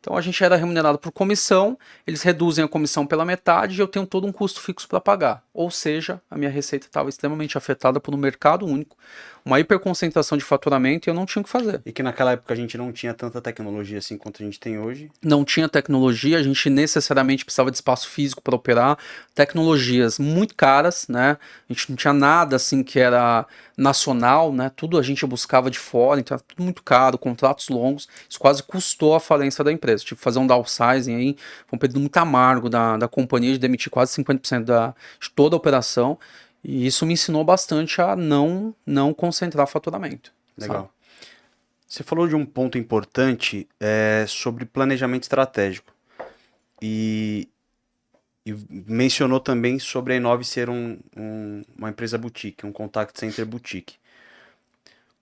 Então a gente era remunerado por comissão, eles reduzem a comissão pela metade e eu tenho todo um custo fixo para pagar. Ou seja, a minha receita estava extremamente afetada por um mercado único, uma hiperconcentração de faturamento e eu não tinha o que fazer. E que naquela época a gente não tinha tanta tecnologia assim quanto a gente tem hoje. Não tinha tecnologia, a gente necessariamente precisava de espaço físico para operar, tecnologias muito caras, né? A gente não tinha nada assim que era nacional, né? Tudo a gente buscava de fora, então era tudo muito caro, contratos longos, isso quase custou a falência da empresa. Tive que fazer um downsizing aí, foi um período muito amargo da companhia, de demitir quase 50% de toda a operação, e isso me ensinou bastante a não concentrar faturamento. Legal. Sabe? Você falou de um ponto importante sobre planejamento estratégico. E mencionou também sobre a Inove ser uma empresa boutique, um contact center boutique.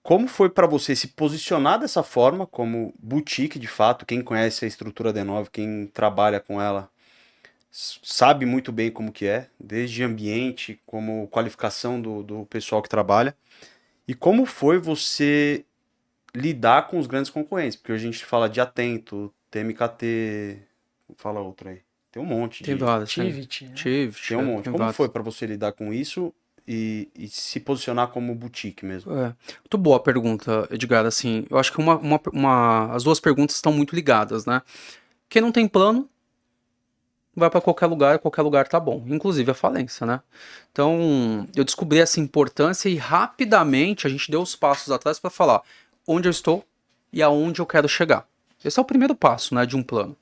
Como foi para você se posicionar dessa forma, como boutique de fato? Quem conhece a estrutura da Inove, quem trabalha com ela, sabe muito bem como que é, desde ambiente, como qualificação do pessoal que trabalha. E como foi você lidar com os grandes concorrentes? Porque hoje a gente fala de Atento, TMKT, fala outro aí. Tem um monte Tem de... várias, Tivit, né? Tem um monte. tem Como várias. foi para você lidar com isso e se posicionar como boutique mesmo? Muito boa a pergunta, Edgar. Assim, eu acho que as duas perguntas estão muito ligadas, né? Quem não tem plano vai para qualquer lugar tá bom, inclusive a falência, né? Então, eu descobri essa importância e rapidamente a gente deu os passos atrás para falar onde eu estou e aonde eu quero chegar. Esse é o primeiro passo, né, de um plano.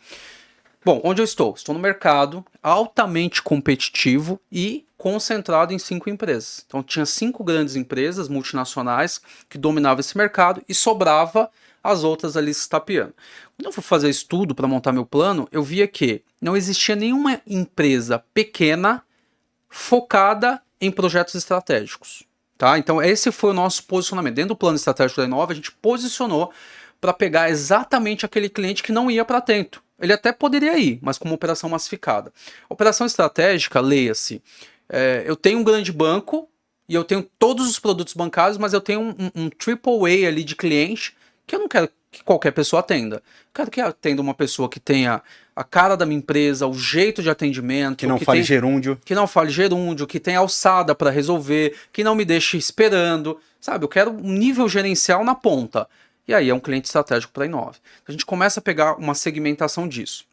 Bom, onde eu estou? Estou no mercado altamente competitivo e concentrado em 5 empresas. Então tinha 5 grandes empresas multinacionais que dominavam esse mercado e sobrava as outras ali se estapeando. Quando eu fui fazer estudo para montar meu plano, eu via que não existia nenhuma empresa pequena focada em projetos estratégicos. Tá? Então esse foi o nosso posicionamento. Dentro do plano estratégico da Inova, a gente posicionou para pegar exatamente aquele cliente que não ia para Atento. Ele até poderia ir, mas com uma operação massificada. Operação estratégica, leia-se. Eu tenho um grande banco e eu tenho todos os produtos bancários, mas eu tenho um AAA ali de cliente que eu não quero que qualquer pessoa atenda. Eu quero que atenda uma pessoa que tenha a cara da minha empresa, o jeito de atendimento. Que não fale gerúndio. Que não fale gerúndio, que tenha alçada para resolver, que não me deixe esperando. Sabe, eu quero um nível gerencial na ponta. E aí é um cliente estratégico para a Inove. A gente começa a pegar uma segmentação disso.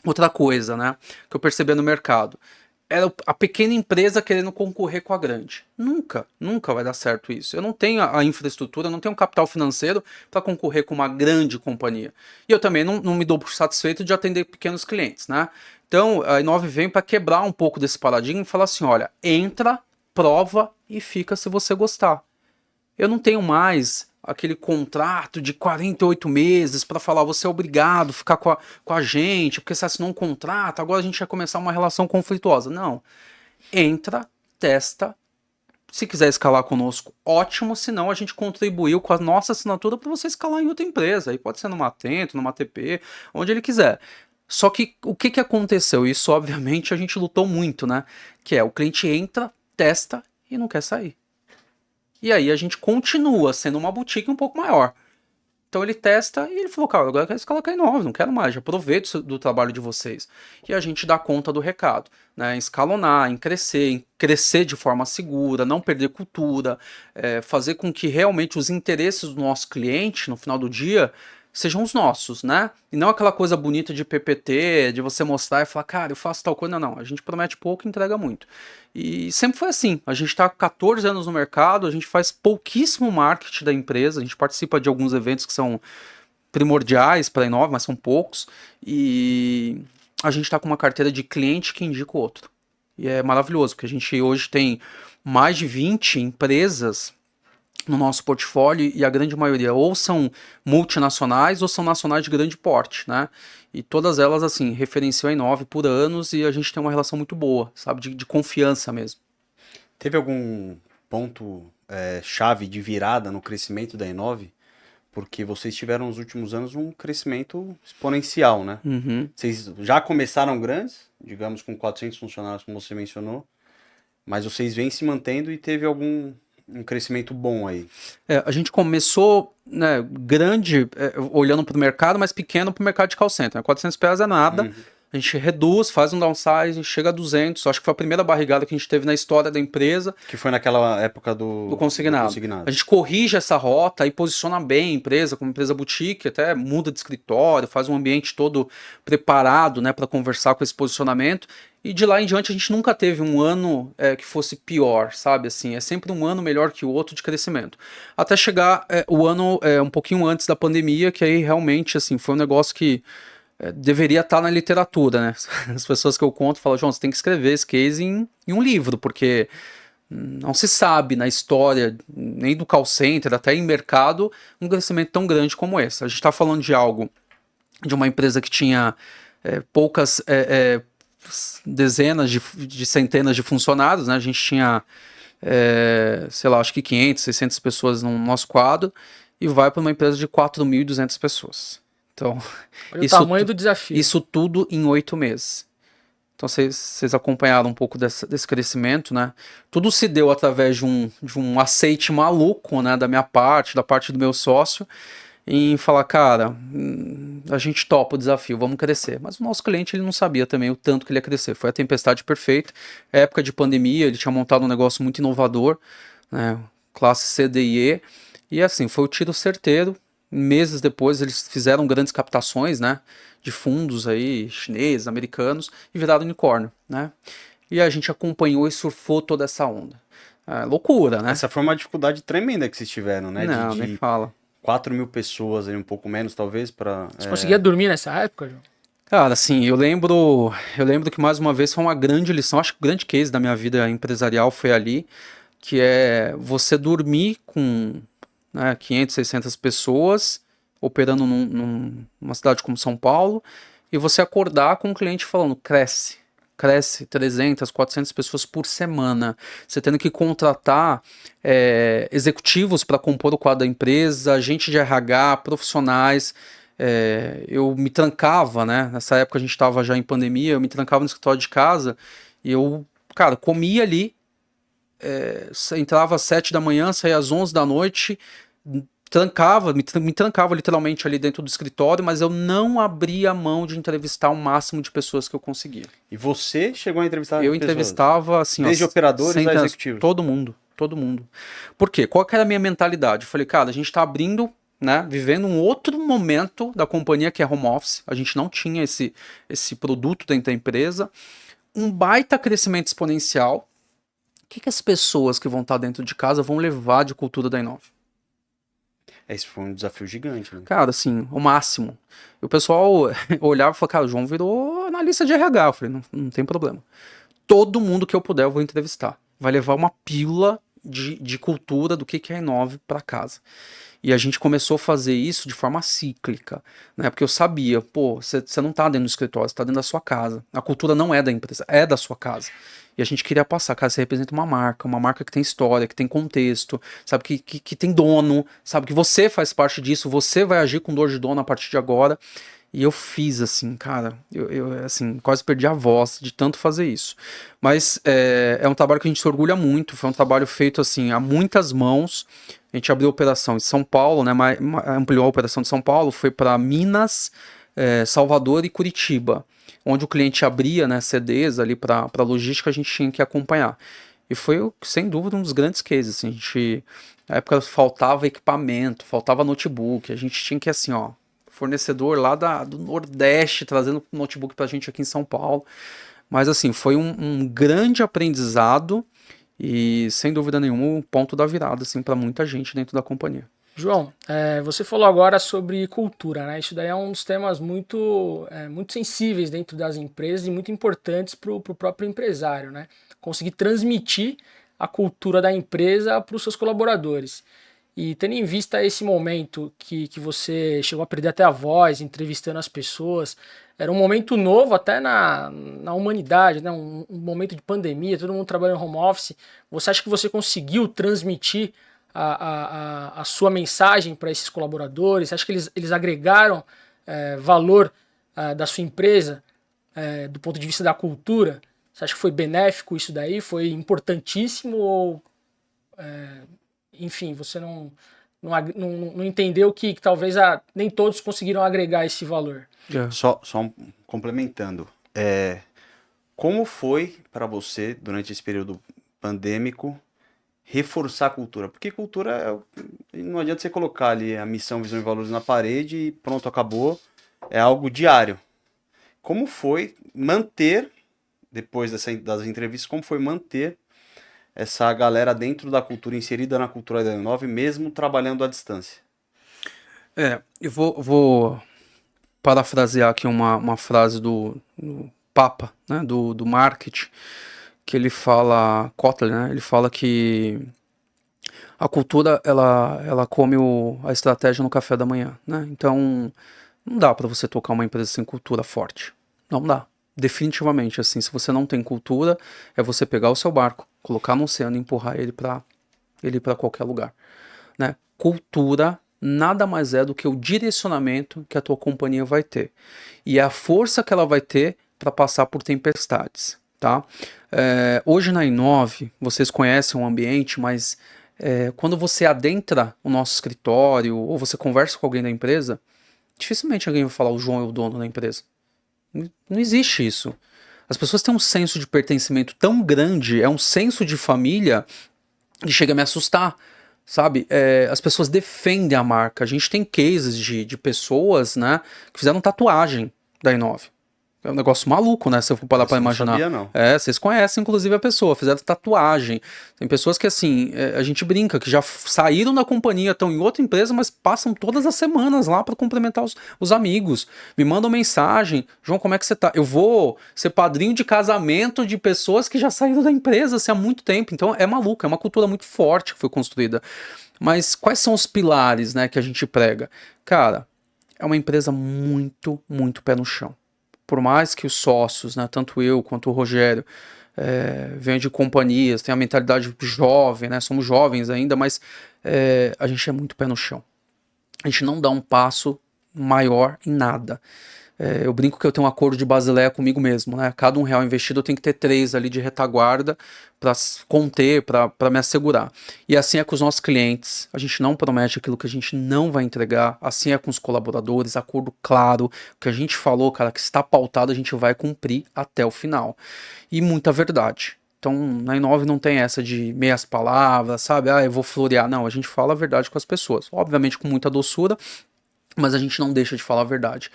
Outra coisa, né, que eu percebi no mercado, era a pequena empresa querendo concorrer com a grande. Nunca vai dar certo isso. Eu não tenho a infraestrutura, eu não tenho o capital financeiro para concorrer com uma grande companhia. E eu também não me dou por satisfeito de atender pequenos clientes, né? Então a Inove vem para quebrar um pouco desse paradigma e falar assim, olha, entra, prova e fica se você gostar. Eu não tenho mais aquele contrato de 48 meses para falar, você é obrigado a ficar com a gente, porque você assinou um contrato, agora a gente vai começar uma relação conflituosa. Não. Entra, testa. Se quiser escalar conosco, ótimo. Se não, a gente contribuiu com a nossa assinatura para você escalar em outra empresa. Aí pode ser numa Atento, numa ATP, onde ele quiser. Só que o que aconteceu? Isso, obviamente, a gente lutou muito, né? Que é o cliente entra, testa e não quer sair. E aí a gente continua sendo uma boutique um pouco maior. Então ele testa e ele falou, cara, agora eu quero escalar com a Inove, não quero mais, já aproveito do trabalho de vocês. E a gente dá conta do recado, né? Em escalonar, em crescer de forma segura, não perder cultura, fazer com que realmente os interesses do nosso cliente, no final do dia, sejam os nossos, né? E não aquela coisa bonita de PPT, de você mostrar e falar, cara, eu faço tal coisa. Não, a gente promete pouco e entrega muito. E sempre foi assim. A gente está há 14 anos no mercado, a gente faz pouquíssimo marketing da empresa, a gente participa de alguns eventos que são primordiais para a Inove, mas são poucos. E a gente está com uma carteira de cliente que indica o outro. E é maravilhoso, porque a gente hoje tem mais de 20 empresas no nosso portfólio e a grande maioria ou são multinacionais ou são nacionais de grande porte, né? E todas elas, assim, referenciam a Inove por anos e a gente tem uma relação muito boa, sabe? De confiança mesmo. Teve algum ponto chave de virada no crescimento da Inove? Porque vocês tiveram nos últimos anos um crescimento exponencial, né? Uhum. Vocês já começaram grandes, digamos com 400 funcionários, como você mencionou, mas vocês vêm se mantendo e teve um crescimento bom aí. A gente começou, né, grande, olhando para o mercado, mas pequeno para o mercado de call center. Né? 400 reais é nada. A gente reduz, faz um downsize, chega a 200. Acho que foi a primeira barrigada que a gente teve na história da empresa. Que foi naquela época do consignado. A gente corrige essa rota e posiciona bem a empresa como empresa boutique, até muda de escritório, faz um ambiente todo preparado, né, para conversar com esse posicionamento. E de lá em diante a gente nunca teve um ano que fosse pior, sabe? Assim, é sempre um ano melhor que o outro de crescimento. Até chegar o ano um pouquinho antes da pandemia, que aí realmente assim, foi um negócio que deveria estar na literatura, né? As pessoas que eu conto falam, João, você tem que escrever esse case em um livro, porque não se sabe na história, nem do call center, até em mercado, um crescimento tão grande como esse. A gente está falando de algo, de uma empresa que tinha poucas dezenas de centenas de funcionários, né? A gente tinha, sei lá, acho que 500, 600 pessoas no nosso quadro, e vai para uma empresa de 4.200 pessoas. Então, olha o tamanho do desafio. Isso tudo em 8 meses. Então, vocês acompanharam um pouco desse crescimento, né? Tudo se deu através de um aceite maluco, né? Da minha parte, da parte do meu sócio, em falar, cara, a gente topa o desafio, vamos crescer. Mas o nosso cliente, ele não sabia também o tanto que ele ia crescer. Foi a tempestade perfeita. Época de pandemia, ele tinha montado um negócio muito inovador, né? Classe C, D e E. E assim, foi o tiro certeiro. Meses depois eles fizeram grandes captações, né, de fundos aí, chineses, americanos, e viraram unicórnio, né? E a gente acompanhou e surfou toda essa onda. Loucura, né? Essa foi uma dificuldade tremenda que vocês tiveram, né? Não, nem fala. 4.000 pessoas, aí, um pouco menos talvez, para... Você conseguia dormir nessa época, João? Cara, assim, eu lembro que mais uma vez foi uma grande lição, acho que o grande case da minha vida empresarial foi ali, que é você dormir com... 500, 600 pessoas operando numa cidade como São Paulo, e você acordar com um cliente falando, cresce 300, 400 pessoas por semana, você tendo que contratar executivos para compor o quadro da empresa, gente de RH, profissionais. Eu me trancava, né? Nessa época a gente estava já em pandemia, eu me trancava no escritório de casa e eu, cara, comia ali, entrava às 7 da manhã, saía às 11 da noite, me trancava literalmente ali dentro do escritório, mas eu não abria mão de entrevistar o máximo de pessoas que eu conseguia. E você chegou a entrevistar Eu entrevistava, assim, desde operadores a executivos? Todo mundo. Por quê? Qual que era a minha mentalidade? Eu falei, cara, a gente está abrindo, né, vivendo um outro momento da companhia que é home office, a gente não tinha esse produto dentro da empresa, um baita crescimento exponencial. O que as pessoas que vão estar dentro de casa vão levar de cultura da Inove? Esse foi um desafio gigante, né? Cara, assim, o máximo. E o pessoal olhava e falava, cara, o João virou analista de RH. Eu falei, não tem problema. Todo mundo que eu puder eu vou entrevistar. Vai levar uma pílula de cultura do que é a Inove para casa. E a gente começou a fazer isso de forma cíclica, né? Porque eu sabia, pô, você não tá dentro do escritório, você tá dentro da sua casa. A cultura não é da empresa, é da sua casa. E a gente queria passar, cara, você representa uma marca que tem história, que tem contexto, sabe, que tem dono, sabe, que você faz parte disso, você vai agir com dor de dono a partir de agora. E eu fiz assim, cara, eu assim, quase perdi a voz de tanto fazer isso. Mas é um trabalho que a gente se orgulha muito, foi um trabalho feito assim, a muitas mãos. A gente abriu a operação em São Paulo, né, ampliou a operação de São Paulo, foi para Minas, Salvador e Curitiba, onde o cliente abria, né, CDs ali para logística, a gente tinha que acompanhar. E foi, sem dúvida, um dos grandes cases. Assim, na época faltava equipamento, faltava notebook, a gente tinha que, assim, ó, fornecedor lá do Nordeste trazendo notebook pra gente aqui em São Paulo. Mas, assim, foi um grande aprendizado e, sem dúvida nenhuma, um ponto da virada, assim, para muita gente dentro da companhia. João, você falou agora sobre cultura, né? Isso daí é um dos temas muito sensíveis dentro das empresas e muito importantes para o próprio empresário, né? Conseguir transmitir a cultura da empresa para os seus colaboradores. E tendo em vista esse momento que você chegou a perder até a voz, entrevistando as pessoas, era um momento novo até na humanidade, né? Um momento de pandemia, todo mundo trabalhando em home office. Você acha que você conseguiu transmitir a sua mensagem para esses colaboradores? Você acha que eles agregaram valor da sua empresa do ponto de vista da cultura? Você acha que foi benéfico isso daí? Foi importantíssimo ou enfim, você não entendeu que talvez nem todos conseguiram agregar esse valor. Complementando, como foi para você, durante esse período pandêmico, reforçar a cultura? Porque cultura, não adianta você colocar ali a missão, visão e valores na parede e pronto, acabou. É algo diário. Como foi manter, depois das entrevistas, como foi manter essa galera dentro da cultura, inserida na cultura da Nova, mesmo trabalhando à distância? Eu vou parafrasear aqui uma frase do Papa, né, do marketing, que ele fala, Kotler, né, ele fala que a cultura, ela come a estratégia no café da manhã, né? Então, não dá para você tocar uma empresa sem cultura forte. Não dá. Definitivamente, assim, se você não tem cultura, é você pegar o seu barco, colocar no oceano e empurrar ele para qualquer lugar, né? Cultura nada mais é do que o direcionamento que a tua companhia vai ter. E a força que ela vai ter para passar por tempestades, tá? Hoje na Inove, vocês conhecem o ambiente, mas quando você adentra o nosso escritório ou você conversa com alguém da empresa, dificilmente alguém vai falar o João é o dono da empresa. Não existe isso. As pessoas têm um senso de pertencimento tão grande, é um senso de família que chega a me assustar, sabe? As pessoas defendem a marca. A gente tem cases de pessoas, né, que fizeram tatuagem da Inove. É um negócio maluco, né? Se eu for parar pra imaginar. Não sabia, não. Vocês conhecem, inclusive, a pessoa, fizeram tatuagem. Tem pessoas que, assim, a gente brinca, que já saíram da companhia, estão em outra empresa, mas passam todas as semanas lá pra cumprimentar os amigos. Me mandam mensagem: João, como é que você tá? Eu vou ser padrinho de casamento de pessoas que já saíram da empresa assim, há muito tempo. Então é maluco, é uma cultura muito forte que foi construída. Mas quais são os pilares, né, que a gente prega? Cara, é uma empresa muito, muito pé no chão. Por mais que os sócios, né, tanto eu quanto o Rogério, venham de companhias, tem a mentalidade jovem, né, somos jovens ainda, mas a gente é muito pé no chão. A gente não dá um passo maior em nada. Eu brinco que eu tenho um acordo de Basileia comigo mesmo, né? Cada R$1 investido eu tenho que ter 3 ali de retaguarda para conter, para me assegurar. E assim é com os nossos clientes. A gente não promete aquilo que a gente não vai entregar. Assim é com os colaboradores, acordo claro. O que a gente falou, cara, que está pautado, a gente vai cumprir até o final. E muita verdade. Então, na Inove não tem essa de meias palavras, sabe? Eu vou florear. Não, a gente fala a verdade com as pessoas. Obviamente com muita doçura, mas a gente não deixa de falar a verdade.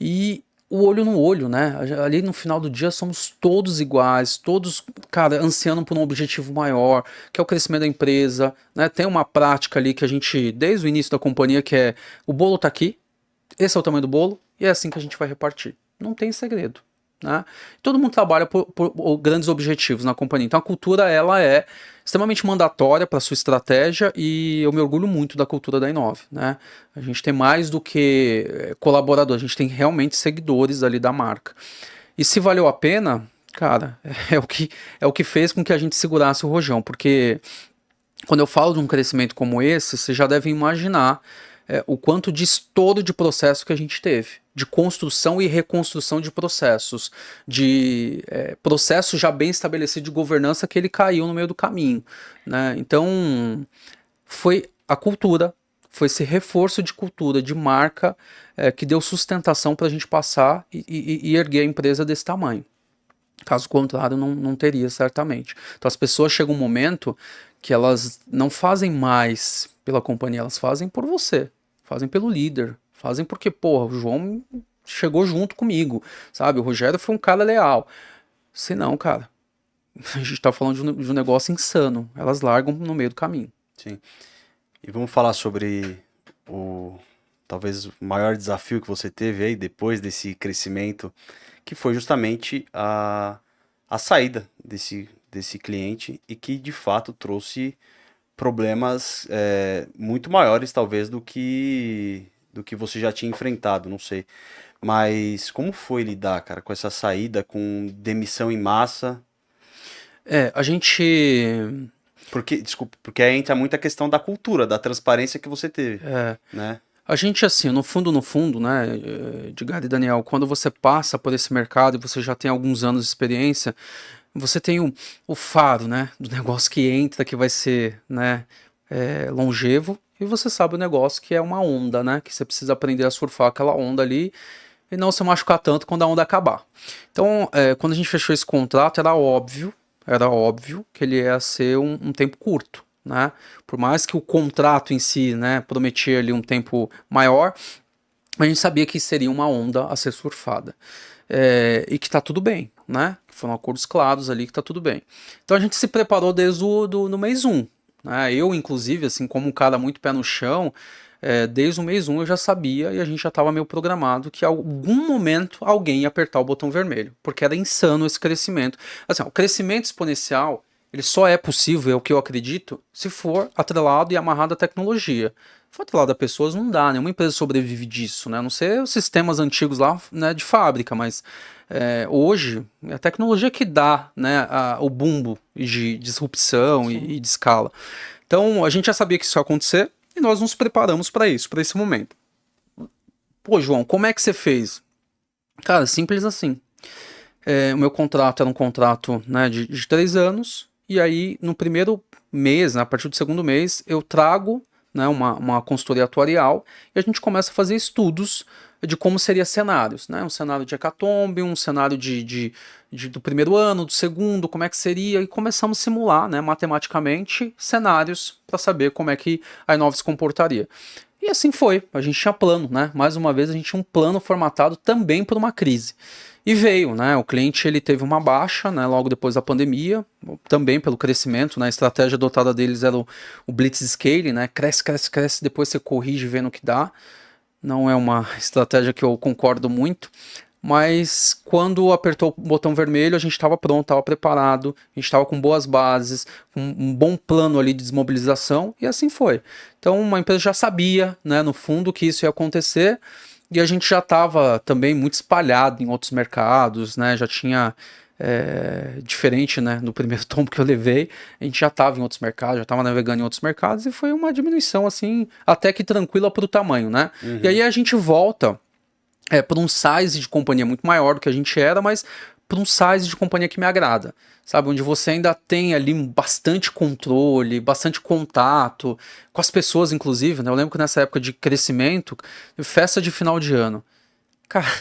E o olho no olho, né? Ali no final do dia somos todos iguais, todos, cara, ansiando por um objetivo maior, que é o crescimento da empresa, né? Tem uma prática ali que a gente, desde o início da companhia, que é: o bolo tá aqui, esse é o tamanho do bolo, e é assim que a gente vai repartir. Não tem segredo. Né? Todo mundo trabalha por grandes objetivos na companhia. Então a cultura, ela é extremamente mandatória para sua estratégia, e eu me orgulho muito da cultura da Inove, né? A gente tem mais do que colaborador, a gente tem realmente seguidores ali da marca. E se valeu a pena, cara, é o que fez com que a gente segurasse o rojão, porque quando eu falo de um crescimento como esse, você já deve imaginar o quanto de estouro de processo que a gente teve, de construção e reconstrução de processos, de processo já bem estabelecido de governança que ele caiu no meio do caminho, né? Então, foi a cultura, foi esse reforço de cultura, de marca, que deu sustentação para a gente passar e erguer a empresa desse tamanho. Caso contrário, não teria, certamente. Então as pessoas chegam um momento que elas não fazem mais pela companhia, elas fazem por você, fazem pelo líder, fazem porque, porra, o João chegou junto comigo, sabe? O Rogério foi um cara leal. Se não, cara, a gente tá falando de um negócio insano. Elas largam no meio do caminho. Sim. E vamos falar sobre talvez o maior desafio que você teve aí depois desse crescimento, que foi justamente a saída desse cliente, e que de fato trouxe problemas muito maiores talvez do que você já tinha enfrentado, não sei. Mas como foi lidar, cara, com essa saída, com demissão em massa? A gente... Porque aí entra muito a questão da cultura, da transparência que você teve, né? A gente, assim, no fundo, né, Edgar e Daniel, quando você passa por esse mercado e você já tem alguns anos de experiência, você tem o faro, né, do negócio que entra, que vai ser, né, longevo, e você sabe o negócio que é uma onda, né, que você precisa aprender a surfar aquela onda ali e não se machucar tanto quando a onda acabar. Então, quando a gente fechou esse contrato, era óbvio que ele ia ser um tempo curto, né, por mais que o contrato em si, né, prometia ali um tempo maior, a gente sabia que seria uma onda a ser surfada. E que tá tudo bem, né? Que foram acordos claros ali que tá tudo bem. Então a gente se preparou desde no mês 1. Né? Eu, inclusive, assim, como um cara muito pé no chão, desde o mês 1 eu já sabia e a gente já estava meio programado que em algum momento alguém ia apertar o botão vermelho, porque era insano esse crescimento. Assim, o crescimento exponencial, ele só é possível, é o que eu acredito, se for atrelado e amarrado à tecnologia. Se for atrelado a pessoas, não dá, nenhuma empresa sobrevive disso, né? A não ser os sistemas antigos lá, né, de fábrica, mas hoje é a tecnologia que dá, né, o bumbo de disrupção e de escala. Então a gente já sabia que isso ia acontecer e nós nos preparamos para isso, para esse momento. Pô, João, como é que você fez? Cara, simples assim. O meu contrato era um contrato, né, de 3 anos, e aí no primeiro mês, né, a partir do segundo mês, eu trago, né, uma consultoria atuarial e a gente começa a fazer estudos de como seriam cenários, né, um cenário de hecatombe, um cenário do primeiro ano, do segundo, como é que seria, e começamos a simular, né, matematicamente cenários para saber como é que a Inove se comportaria. E assim foi, a gente tinha plano, né, mais uma vez a gente tinha um plano formatado também por uma crise. E veio, né? O cliente ele teve uma baixa, né? Logo depois da pandemia, também pelo crescimento, né? A estratégia adotada deles era o Blitz Scaling, né? Cresce, cresce, cresce, depois você corrige vendo o que dá. Não é uma estratégia que eu concordo muito, mas quando apertou o botão vermelho, a gente estava pronto, estava preparado, a gente estava com boas bases, com um bom plano ali de desmobilização, e assim foi. Então, uma empresa já sabia, né? No fundo, que isso ia acontecer. E a gente já estava também muito espalhado em outros mercados, né? Já tinha, diferente, né, do primeiro tombo que eu levei, a gente já estava em outros mercados, já estava navegando em outros mercados, e foi uma diminuição, assim, até que tranquila para o tamanho, né? Uhum. E aí a gente volta para um size de companhia muito maior do que a gente era, mas para um size de companhia que me agrada, sabe? Onde você ainda tem ali bastante controle, bastante contato com as pessoas, inclusive, né? Eu lembro que nessa época de crescimento, festa de final de ano. Cara,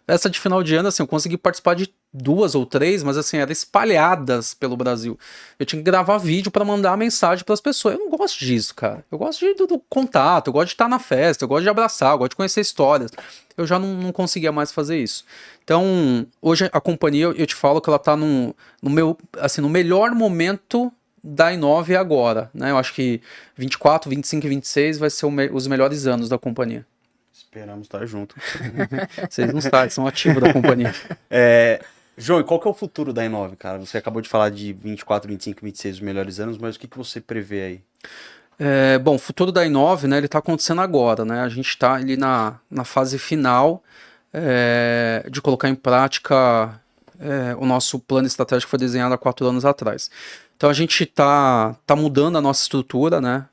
festa de final de ano, assim, eu consegui participar de 2 ou 3, mas assim, eram espalhadas pelo Brasil. Eu tinha que gravar vídeo para mandar mensagem para as pessoas. Eu não gosto disso, cara. Eu gosto do contato, eu gosto de estar na festa, eu gosto de abraçar, eu gosto de conhecer histórias. Eu já não conseguia mais fazer isso. Então, hoje a companhia, eu te falo que ela está no melhor momento da Inove agora, né? Eu acho que 24, 25 e 26 vai ser os melhores anos da companhia. Esperamos estar junto. Vocês não sabem, são ativos da companhia. João, e qual que é o futuro da Inove, cara? Você acabou de falar de 24, 25, 26 os melhores anos, mas o que você prevê aí? Bom, o futuro da Inove, né, ele está acontecendo agora, né? A gente está ali na fase final de colocar em prática o nosso plano estratégico que foi desenhado há 4 anos atrás. Então a gente está mudando a nossa estrutura, né?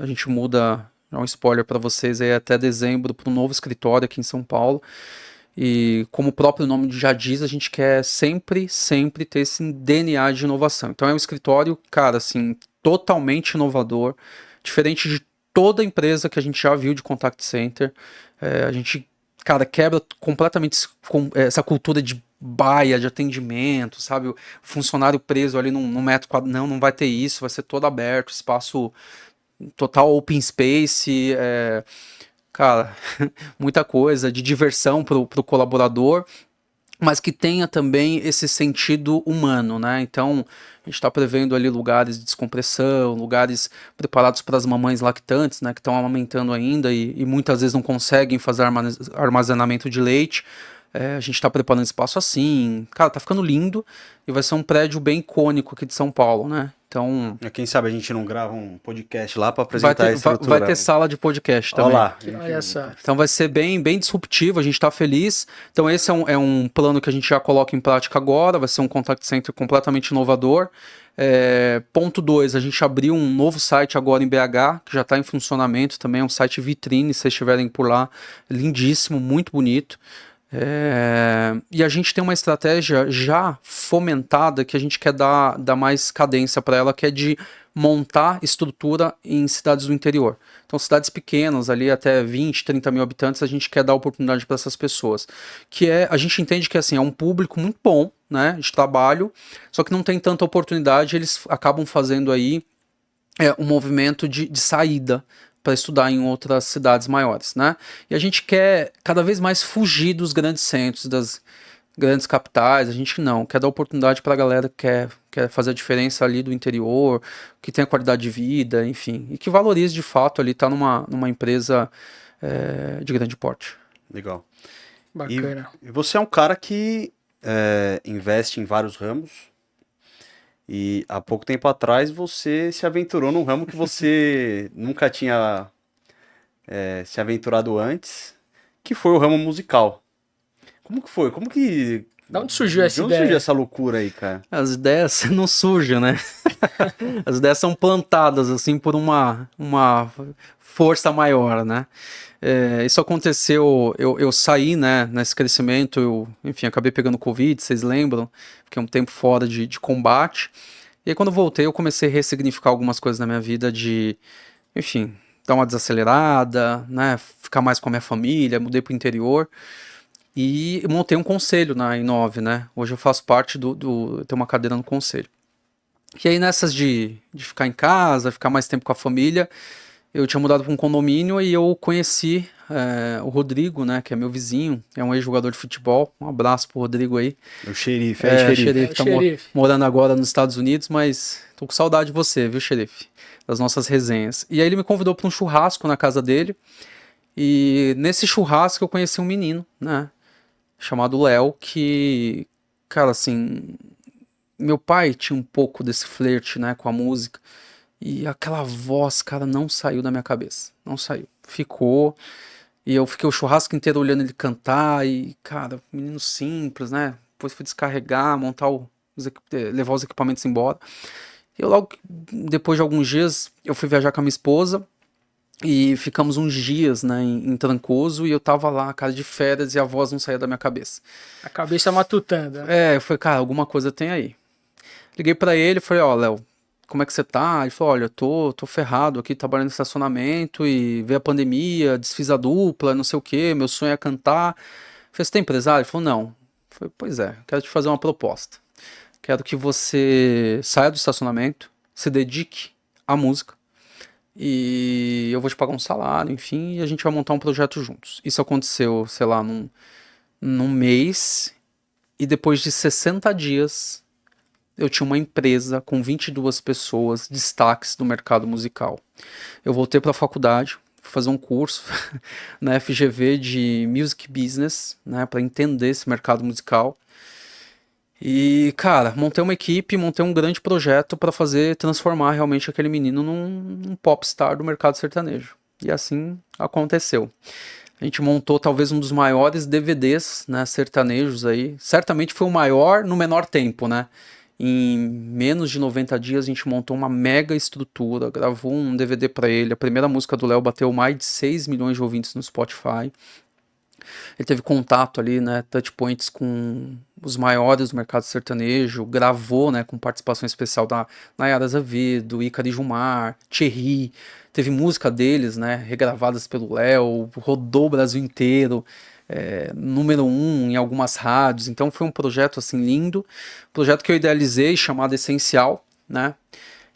A gente muda, é um spoiler para vocês, aí até dezembro para um novo escritório aqui em São Paulo. E como o próprio nome já diz, a gente quer sempre ter esse DNA de inovação. Então é um escritório, cara, assim, totalmente inovador, diferente de toda empresa que a gente já viu de contact center. A gente, cara, quebra completamente essa cultura de baia, de atendimento, sabe? O funcionário preso ali num metro quadrado. Não vai ter isso, vai ser todo aberto, espaço total open space, cara, muita coisa de diversão para o colaborador, mas que tenha também esse sentido humano, né? Então, a gente está prevendo ali lugares de descompressão, lugares preparados para as mamães lactantes, né? Que estão amamentando ainda e muitas vezes não conseguem fazer armazenamento de leite. A gente está preparando espaço assim. Cara, tá ficando lindo e vai ser um prédio bem icônico aqui de São Paulo, né? Então, quem sabe a gente não grava um podcast lá para apresentar a estrutura. Vai ter sala de podcast também. Olha lá. Olha só. Então vai ser bem disruptivo, a gente está feliz. Então esse é um plano que a gente já coloca em prática agora, vai ser um contact center completamente inovador. Ponto 2, a gente abriu um novo site agora em BH, que já está em funcionamento também, é um site vitrine, se vocês estiverem por lá, lindíssimo, muito bonito. E a gente tem uma estratégia já fomentada que a gente quer dar mais cadência para ela, que é de montar estrutura em cidades do interior. Então, cidades pequenas, ali até 20, 30 mil habitantes, a gente quer dar oportunidade para essas pessoas. A gente entende que assim, é um público muito bom, né, de trabalho, só que não tem tanta oportunidade, eles acabam fazendo aí um movimento de saída para estudar em outras cidades maiores, né? E a gente quer cada vez mais fugir dos grandes centros, das grandes capitais. A gente não quer dar oportunidade para a galera que quer fazer a diferença ali do interior, que tem a qualidade de vida, enfim, e que valorize de fato ali estar numa empresa de grande porte. Legal. Bacana. E você é um cara que investe em vários ramos. E há pouco tempo atrás você se aventurou num ramo que você nunca tinha se aventurado antes, que foi o ramo musical. Como que foi? Da onde surgiu essa De onde ideia? surgiu essa loucura aí, cara? As ideias não surgem, né? As ideias são plantadas, assim, por uma força maior, né? Isso aconteceu, eu saí, né, nesse crescimento, enfim, acabei pegando Covid, vocês lembram? Fiquei um tempo fora de combate. E aí, quando eu voltei, eu comecei a ressignificar algumas coisas na minha vida enfim, dar uma desacelerada, né, ficar mais com a minha família, mudei pro interior. E montei um conselho na Inove, né? Hoje eu faço parte eu tenho uma cadeira no conselho. E aí nessas de ficar em casa, ficar mais tempo com a família, eu tinha mudado para um condomínio e eu conheci o Rodrigo, né? Que é meu vizinho, é um ex-jogador de futebol. Um abraço pro Rodrigo aí. O xerife, Xerife, tá xerife. morando agora nos Estados Unidos, mas tô com saudade de você, viu, xerife? Das nossas resenhas. E aí ele me convidou para um churrasco na casa dele. E nesse churrasco eu conheci um menino, né? Chamado Léo, que, cara, assim, meu pai tinha um pouco desse flerte, né, com a música, e aquela voz, cara, não saiu da minha cabeça, não saiu, ficou, e eu fiquei o churrasco inteiro olhando ele cantar, e, cara, menino simples, né, depois fui descarregar, levar os equipamentos embora, e eu logo, depois de alguns dias, eu fui viajar com a minha esposa, e ficamos uns dias, né, em Trancoso, e eu tava lá, cara, de férias, e a voz não saía da minha cabeça. A cabeça matutando. Né? Eu falei, cara, alguma coisa tem aí. Liguei pra ele, falei, ó, Léo, como é que você tá? Ele falou, olha, eu tô ferrado aqui, trabalhando no estacionamento, e veio a pandemia, desfiz a dupla, não sei o quê, meu sonho é cantar. Eu falei, você tem empresário? Ele falou, não. Eu falei, pois é, quero te fazer uma proposta. Quero que você saia do estacionamento, se dedique à música, e eu vou te pagar um salário, enfim, e a gente vai montar um projeto juntos. Isso aconteceu, sei lá, num mês, e depois de 60 dias eu tinha uma empresa com 22 pessoas, destaques do mercado musical. Eu voltei para a faculdade, fui fazer um curso na FGV de Music Business, né, para entender esse mercado musical. E, cara, montei uma equipe, montei um grande projeto para transformar realmente aquele menino num popstar do mercado sertanejo. E assim aconteceu. A gente montou talvez um dos maiores DVDs, né, sertanejos aí. Certamente foi o maior no menor tempo, né? Em menos de 90 dias a gente montou uma mega estrutura, gravou um DVD para ele. A primeira música do Léo bateu mais de 6 milhões de ouvintes no Spotify. Ele teve contato ali, né, touchpoints com os maiores do mercado sertanejo, gravou, né, com participação especial da Nayara Azevedo, Icari Jumar, Thierry, teve música deles, né, regravadas pelo Léo, rodou o Brasil inteiro, número 1 em algumas rádios, então foi um projeto assim lindo, projeto que eu idealizei chamado Essencial, né,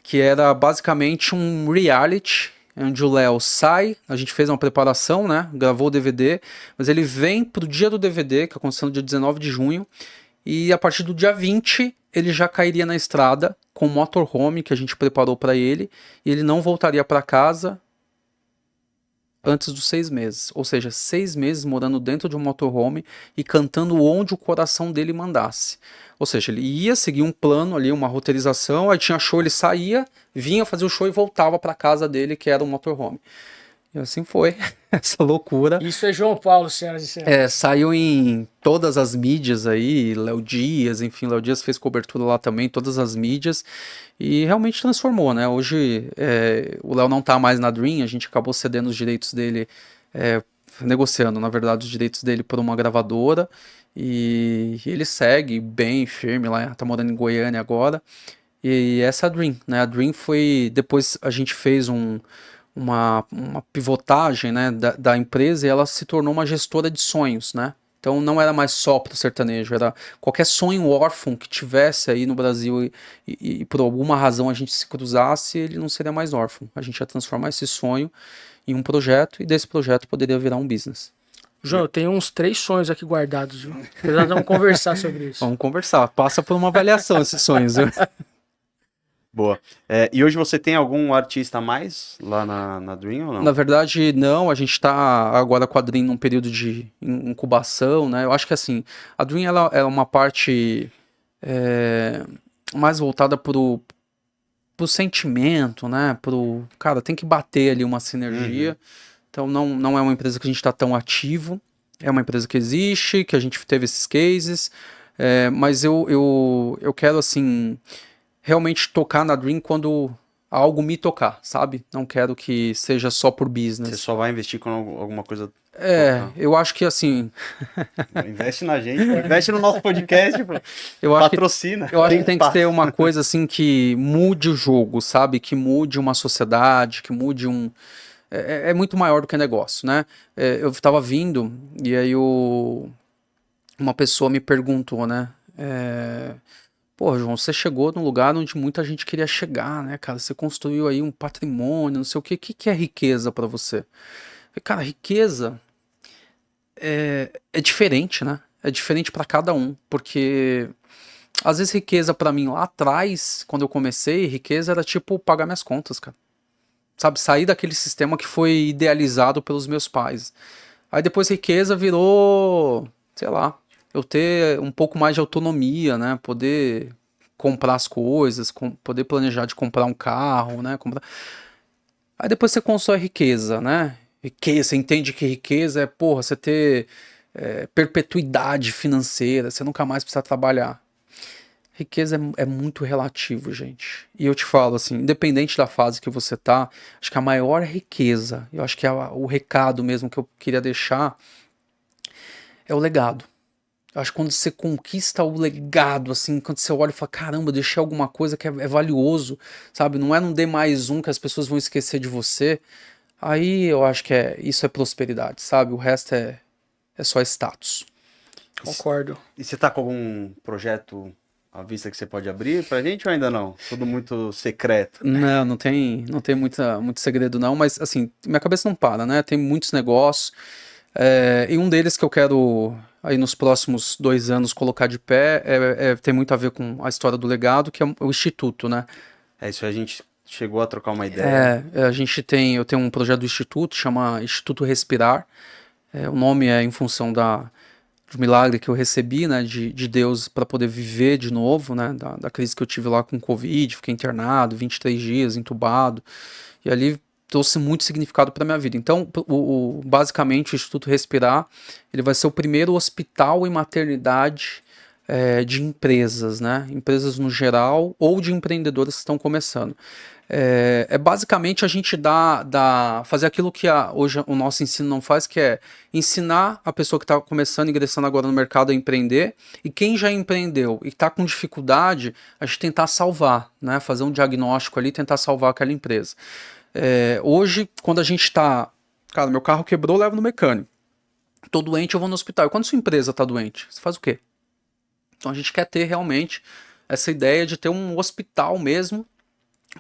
que era basicamente um reality, onde o Léo sai, a gente fez uma preparação, né, gravou o DVD, mas ele vem pro dia do DVD, que aconteceu no dia 19 de junho, e a partir do dia 20 ele já cairia na estrada com o motorhome que a gente preparou para ele, e ele não voltaria para casa antes dos 6 meses, ou seja, 6 meses morando dentro de um motorhome e cantando onde o coração dele mandasse. Ou seja, ele ia seguir um plano ali, uma roteirização, aí tinha show, ele saía, vinha fazer o show e voltava para casa dele, que era o motorhome. E assim foi, essa loucura. Isso é João Paulo, senhoras e senhores. Saiu em todas as mídias aí, Léo Dias, enfim, Léo Dias fez cobertura lá também, todas as mídias, e realmente transformou, né? Hoje o Léo não tá mais na Dream, a gente acabou cedendo os direitos dele negociando, na verdade, os direitos dele por uma gravadora. E ele segue bem firme lá, tá morando em Goiânia agora. E essa é a Dream, né? A Dream foi. Depois a gente fez uma pivotagem, né, da empresa e ela se tornou uma gestora de sonhos, né? Então não era mais só pro sertanejo, era qualquer sonho órfão que tivesse aí no Brasil e por alguma razão a gente se cruzasse, ele não seria mais órfão. A gente ia transformar esse sonho em um projeto e desse projeto poderia virar um business. João, eu tenho uns 3 sonhos aqui guardados, viu? Nós vamos conversar sobre isso. Vamos conversar, passa por uma avaliação esses sonhos, viu? Boa. E hoje você tem algum artista a mais lá na Dream ou não? Na verdade, não. A gente está agora com a Dream num período de incubação, né? Eu acho que assim, a Dream ela é uma parte mais voltada pro sentimento, né? Cara, tem que bater ali uma sinergia. Então não é uma empresa que a gente está tão ativo. É uma empresa que existe, que a gente teve esses cases. Mas eu quero, assim, realmente tocar na Dream quando algo me tocar, sabe? Não quero que seja só por business. Você só vai investir quando alguma coisa... Eu acho que assim... Investe na gente, investe no nosso podcast, pô. Patrocina. Eu acho que tem que ter uma coisa assim que mude o jogo, sabe? Que mude uma sociedade, que mude um... É muito maior do que negócio, né? Eu tava vindo e aí uma pessoa me perguntou, né? Pô, João, você chegou num lugar onde muita gente queria chegar, né, cara? Você construiu aí um patrimônio, não sei o quê. O que é riqueza pra você? Cara, riqueza é diferente, né? É diferente pra cada um, porque às vezes riqueza pra mim lá atrás, quando eu comecei, riqueza era tipo pagar minhas contas, cara. Sabe, sair daquele sistema que foi idealizado pelos meus pais. Aí depois riqueza virou, sei lá, eu ter um pouco mais de autonomia, né? Poder comprar as coisas, poder planejar de comprar um carro, né? Aí depois você constrói riqueza, né? Riqueza, você entende que riqueza é, porra, você ter perpetuidade financeira, você nunca mais precisa trabalhar. Riqueza é muito relativo, gente. E eu te falo assim, independente da fase que você tá, acho que a maior riqueza, eu acho que o recado mesmo que eu queria deixar é o legado. Eu acho que quando você conquista o legado, assim, quando você olha e fala, caramba, eu deixei alguma coisa que é valioso, sabe? Não é um D+1 que as pessoas vão esquecer de você. Aí eu acho que isso é prosperidade, sabe? O resto é só status. Concordo. E você tá com algum projeto à vista que você pode abrir pra gente ou ainda não? Tudo muito secreto. Não tem muito segredo não, mas assim, minha cabeça não para, né? Tem muitos negócios. E um deles que eu quero aí nos próximos 2 anos colocar de pé tem muito a ver com a história do legado, que é o Instituto, né? Isso a gente chegou a trocar uma ideia. Eu tenho um projeto do Instituto, chama Instituto Respirar. O nome é em função do milagre que eu recebi, né, de Deus para poder viver de novo, né, da crise que eu tive lá com Covid, fiquei internado, 23 dias, entubado, e ali trouxe muito significado para minha vida. Então, basicamente, o Instituto Respirar, ele vai ser o primeiro hospital e maternidade de empresas, né, empresas no geral, ou de empreendedores que estão começando. Basicamente a gente fazer aquilo que hoje o nosso ensino não faz, que é ensinar a pessoa que está começando, ingressando agora no mercado a empreender, e quem já empreendeu e está com dificuldade, a gente tentar salvar, né? Fazer um diagnóstico ali e tentar salvar aquela empresa. Hoje, quando a gente está... Cara, meu carro quebrou, eu levo no mecânico. Tô doente, eu vou no hospital. E quando sua empresa está doente, você faz o quê? Então a gente quer ter realmente essa ideia de ter um hospital mesmo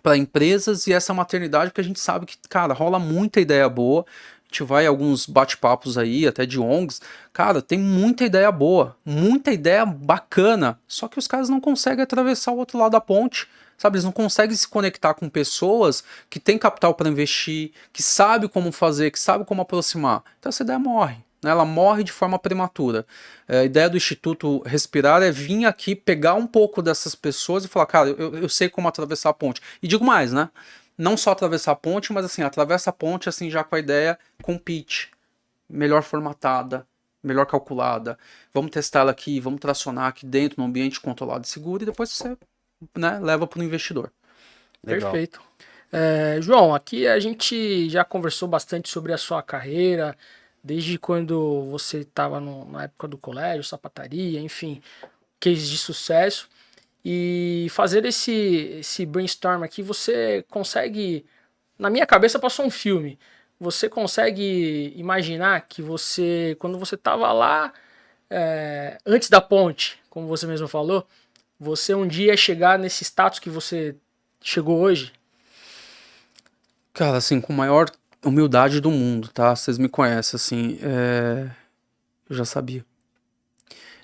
para empresas e essa maternidade, porque a gente sabe que, cara, rola muita ideia boa. A gente vai a alguns bate-papos aí, até de ONGs. Cara, tem muita ideia boa, muita ideia bacana, só que os caras não conseguem atravessar o outro lado da ponte, sabe? Eles não conseguem se conectar com pessoas que têm capital para investir, que sabem como fazer, que sabem como aproximar. Então essa ideia morre. Ela morre de forma prematura. A ideia do Instituto Respirar é vir aqui, pegar um pouco dessas pessoas e falar, cara, eu sei como atravessar a ponte. E digo mais, né? Não só atravessar a ponte, mas assim, atravessa a ponte assim já com a ideia com pitch. Melhor formatada, melhor calculada. Vamos testar ela aqui, vamos tracionar aqui dentro, num ambiente controlado e seguro, e depois você, né, leva para o investidor. Legal. Perfeito. João, aqui a gente já conversou bastante sobre a sua carreira, desde quando você estava na época do colégio, sapataria, enfim, cases de sucesso. E fazer esse brainstorm aqui, você consegue... Na minha cabeça passou um filme. Você consegue imaginar que você, quando você estava lá, antes da ponte, como você mesmo falou, você um dia ia chegar nesse status que você chegou hoje? Cara, assim, com a maior humildade do mundo, tá? Vocês me conhecem, assim, eu já sabia.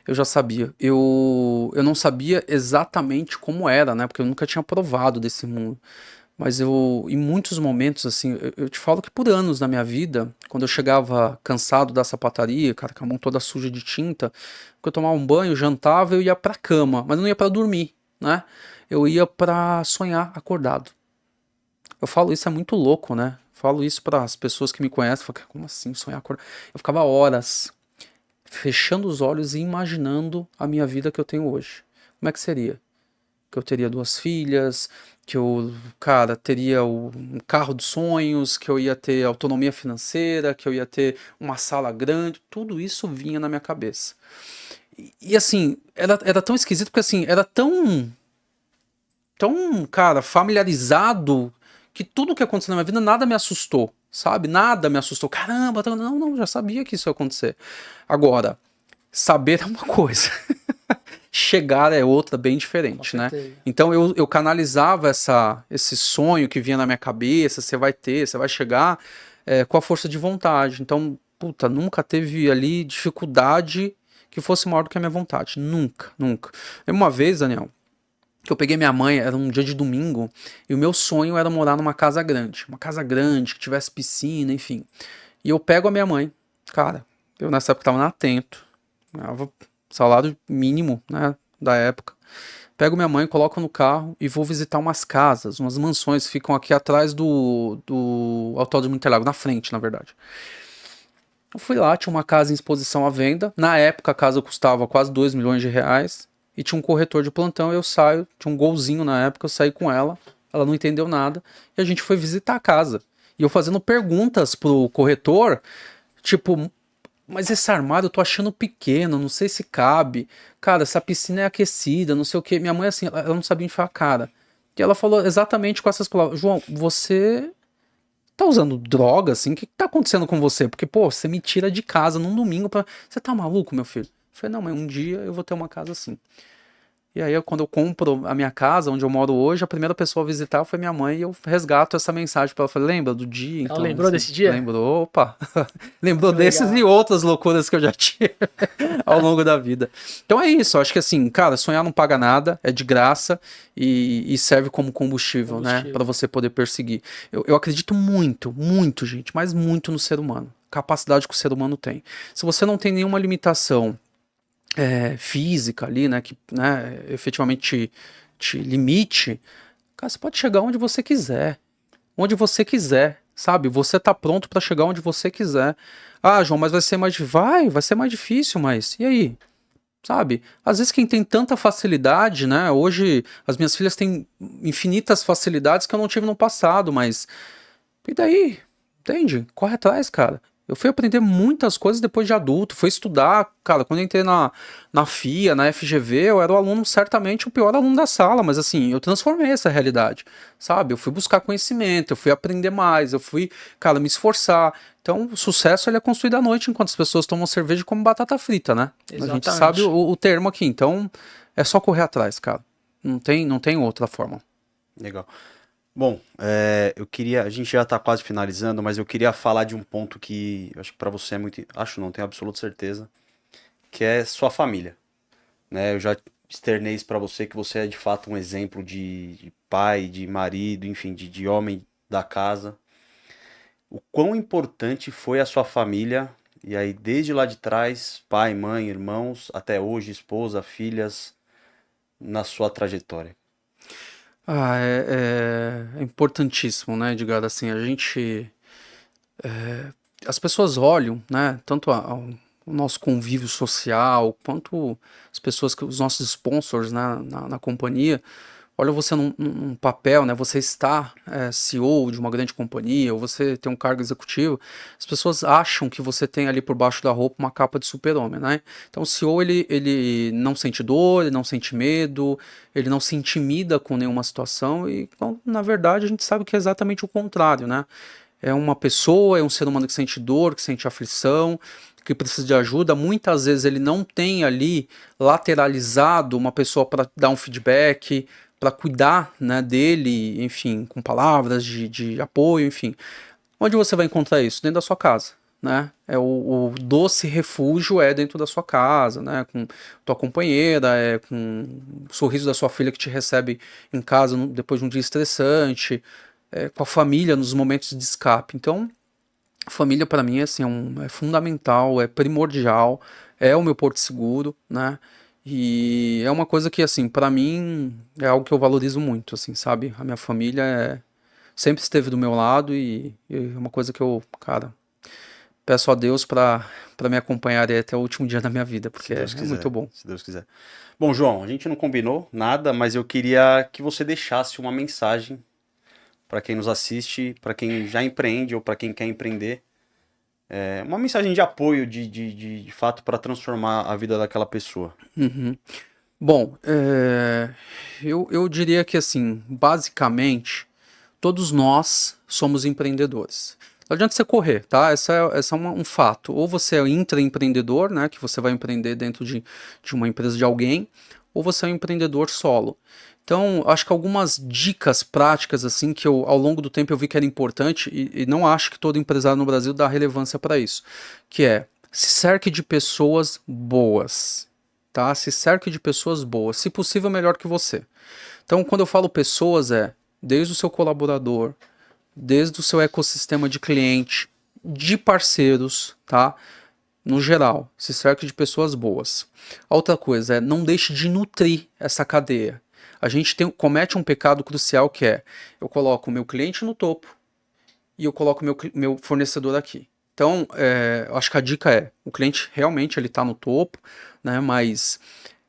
Eu já sabia. Eu não sabia exatamente como era, né? Porque eu nunca tinha provado desse mundo. Mas em muitos momentos, assim, eu te falo que por anos na minha vida, quando eu chegava cansado da sapataria, cara, com a mão toda suja de tinta, quando eu tomava um banho, jantava, eu ia pra cama, mas não ia pra dormir, né? Eu ia pra sonhar acordado. Eu falo isso, é muito louco, né? Falo isso para as pessoas que me conhecem, falo, como assim sonhar acordado? Eu ficava horas fechando os olhos e imaginando a minha vida que eu tenho hoje. Como é que seria? Que eu teria 2 filhas, que eu, cara, teria um carro dos sonhos, que eu ia ter autonomia financeira, que eu ia ter uma sala grande, tudo isso vinha na minha cabeça. E assim, era tão esquisito, porque assim, era tão, cara, familiarizado que tudo que aconteceu na minha vida, nada me assustou, sabe? Nada me assustou. Caramba, não, já sabia que isso ia acontecer. Agora, saber é uma coisa. Chegar é outra, bem diferente, né? Então eu canalizava esse sonho que vinha na minha cabeça, você vai ter, você vai chegar, com a força de vontade. Então, puta, nunca teve ali dificuldade que fosse maior do que a minha vontade. Nunca, nunca. Uma vez, Daniel, que eu peguei minha mãe, era um dia de domingo, e o meu sonho era morar numa casa grande. Uma casa grande, que tivesse piscina, enfim. E eu pego a minha mãe, cara, eu nessa época tava na Atento, ganhava salário mínimo, né, da época. Pego minha mãe, coloco no carro e vou visitar umas casas, umas mansões que ficam aqui atrás do Autódromo Interlagos, na frente, na verdade. Eu fui lá, tinha uma casa em exposição à venda. Na época a casa custava quase 2 milhões de reais. E tinha um corretor de plantão, eu saio, tinha um golzinho na época, eu saí com ela não entendeu nada, e a gente foi visitar a casa. E eu fazendo perguntas pro corretor, tipo, mas esse armário eu tô achando pequeno, não sei se cabe. Cara, essa piscina é aquecida, não sei o que. Minha mãe, assim, ela não sabia enfiar a cara. E ela falou exatamente com essas palavras: João, você tá usando droga, assim? O que tá acontecendo com você? Porque, pô, você me tira de casa num domingo pra... Você tá maluco, meu filho? Eu falei, não, mas um dia eu vou ter uma casa assim. E aí, quando eu compro a minha casa, onde eu moro hoje, a primeira pessoa a visitar foi minha mãe e eu resgato essa mensagem pra ela. Falei, lembra do dia? Ela Então, lembrou assim, desse dia? lembrou, opa. Lembrou Que desses legal. e outras loucuras que eu já tive ao longo da vida. Então é isso, acho que assim, cara, sonhar não paga nada, é de graça e serve como combustível, né? Pra você poder perseguir. Eu acredito muito, muito, gente, mas muito no ser humano. Capacidade que o ser humano tem. Se você não tem nenhuma limitação física ali, né, que, né, efetivamente te limite, cara, você pode chegar onde você quiser, sabe? Você tá pronto pra chegar onde você quiser. Ah, João, mas vai ser mais, vai ser mais difícil, mas e aí? Sabe? Às vezes quem tem tanta facilidade, né? Hoje as minhas filhas têm infinitas facilidades que eu não tive no passado, mas e daí? Entende? Corre atrás, cara. Eu fui aprender muitas coisas depois de adulto, fui estudar, cara, quando eu entrei na FIA, na FGV, eu era o aluno, certamente o pior aluno da sala, mas assim, eu transformei essa realidade, sabe? Eu fui buscar conhecimento, eu fui aprender mais, eu fui, cara, me esforçar. Então, o sucesso ele é construído à noite enquanto as pessoas tomam cerveja e comem batata frita, né? Exatamente. A gente sabe o termo aqui, então é só correr atrás, cara. Não tem outra forma. Legal. Bom, a gente já está quase finalizando, mas eu queria falar de um ponto que eu acho que para você é muito, acho não, tenho absoluta certeza, que é sua família, né? Eu já externei isso para você, que você é de fato um exemplo de pai, de marido, enfim, de homem da casa. O quão importante foi a sua família, e aí desde lá de trás, pai, mãe, irmãos, até hoje, esposa, filhas, na sua trajetória? Ah, é importantíssimo, né, Edgar? Assim, a gente. As pessoas olham, né, tanto o nosso convívio social, quanto as pessoas, os nossos sponsors, né, na companhia, olha você num papel, né? Você está CEO de uma grande companhia, ou você tem um cargo executivo, as pessoas acham que você tem ali por baixo da roupa uma capa de super-homem, né? Então o CEO, ele não sente dor, ele não sente medo, ele não se intimida com nenhuma situação, e então, na verdade a gente sabe que é exatamente o contrário, né? É uma pessoa, é um ser humano que sente dor, que sente aflição, que precisa de ajuda. Muitas vezes ele não tem ali lateralizado uma pessoa para dar um feedback, para cuidar, né, dele, enfim, com palavras de apoio, enfim. Onde você vai encontrar isso? Dentro da sua casa, né? O doce refúgio é dentro da sua casa, né? Com tua companheira, com o sorriso da sua filha que te recebe em casa depois de um dia estressante, com a família nos momentos de escape. Então, a família para mim assim, é fundamental, é primordial, é o meu porto seguro, né? E é uma coisa que, assim, para mim é algo que eu valorizo muito, assim, sabe? A minha família sempre esteve do meu lado e é uma coisa que eu, cara, peço a Deus para me acompanhar aí até o último dia da minha vida, Se porque Deus é muito quiser, bom. se Deus quiser. Bom, João, a gente não combinou nada, mas eu queria que você deixasse uma mensagem para quem nos assiste, para quem já empreende ou para quem quer empreender. Uma mensagem de apoio, de fato, para transformar a vida daquela pessoa. Uhum. Bom, eu diria que, assim, basicamente, todos nós somos empreendedores. Não adianta você correr, tá? Essa é um fato. Ou você é intraempreendedor, né? Que você vai empreender dentro de uma empresa de alguém, ou você é um empreendedor solo. Então, acho que algumas dicas práticas, assim, que eu, ao longo do tempo eu vi que era importante, e não acho que todo empresário no Brasil dá relevância para isso, que é se cerque de pessoas boas, tá? Se cerque de pessoas boas, se possível melhor que você. Então, quando eu falo pessoas, desde o seu colaborador, desde o seu ecossistema de cliente, de parceiros, tá? No geral, se cerque de pessoas boas. A outra coisa é não deixe de nutrir essa cadeia. A gente comete um pecado crucial que é eu coloco o meu cliente no topo e eu coloco meu fornecedor aqui. Então, eu acho que a dica é, o cliente realmente ele está no topo, né? Mas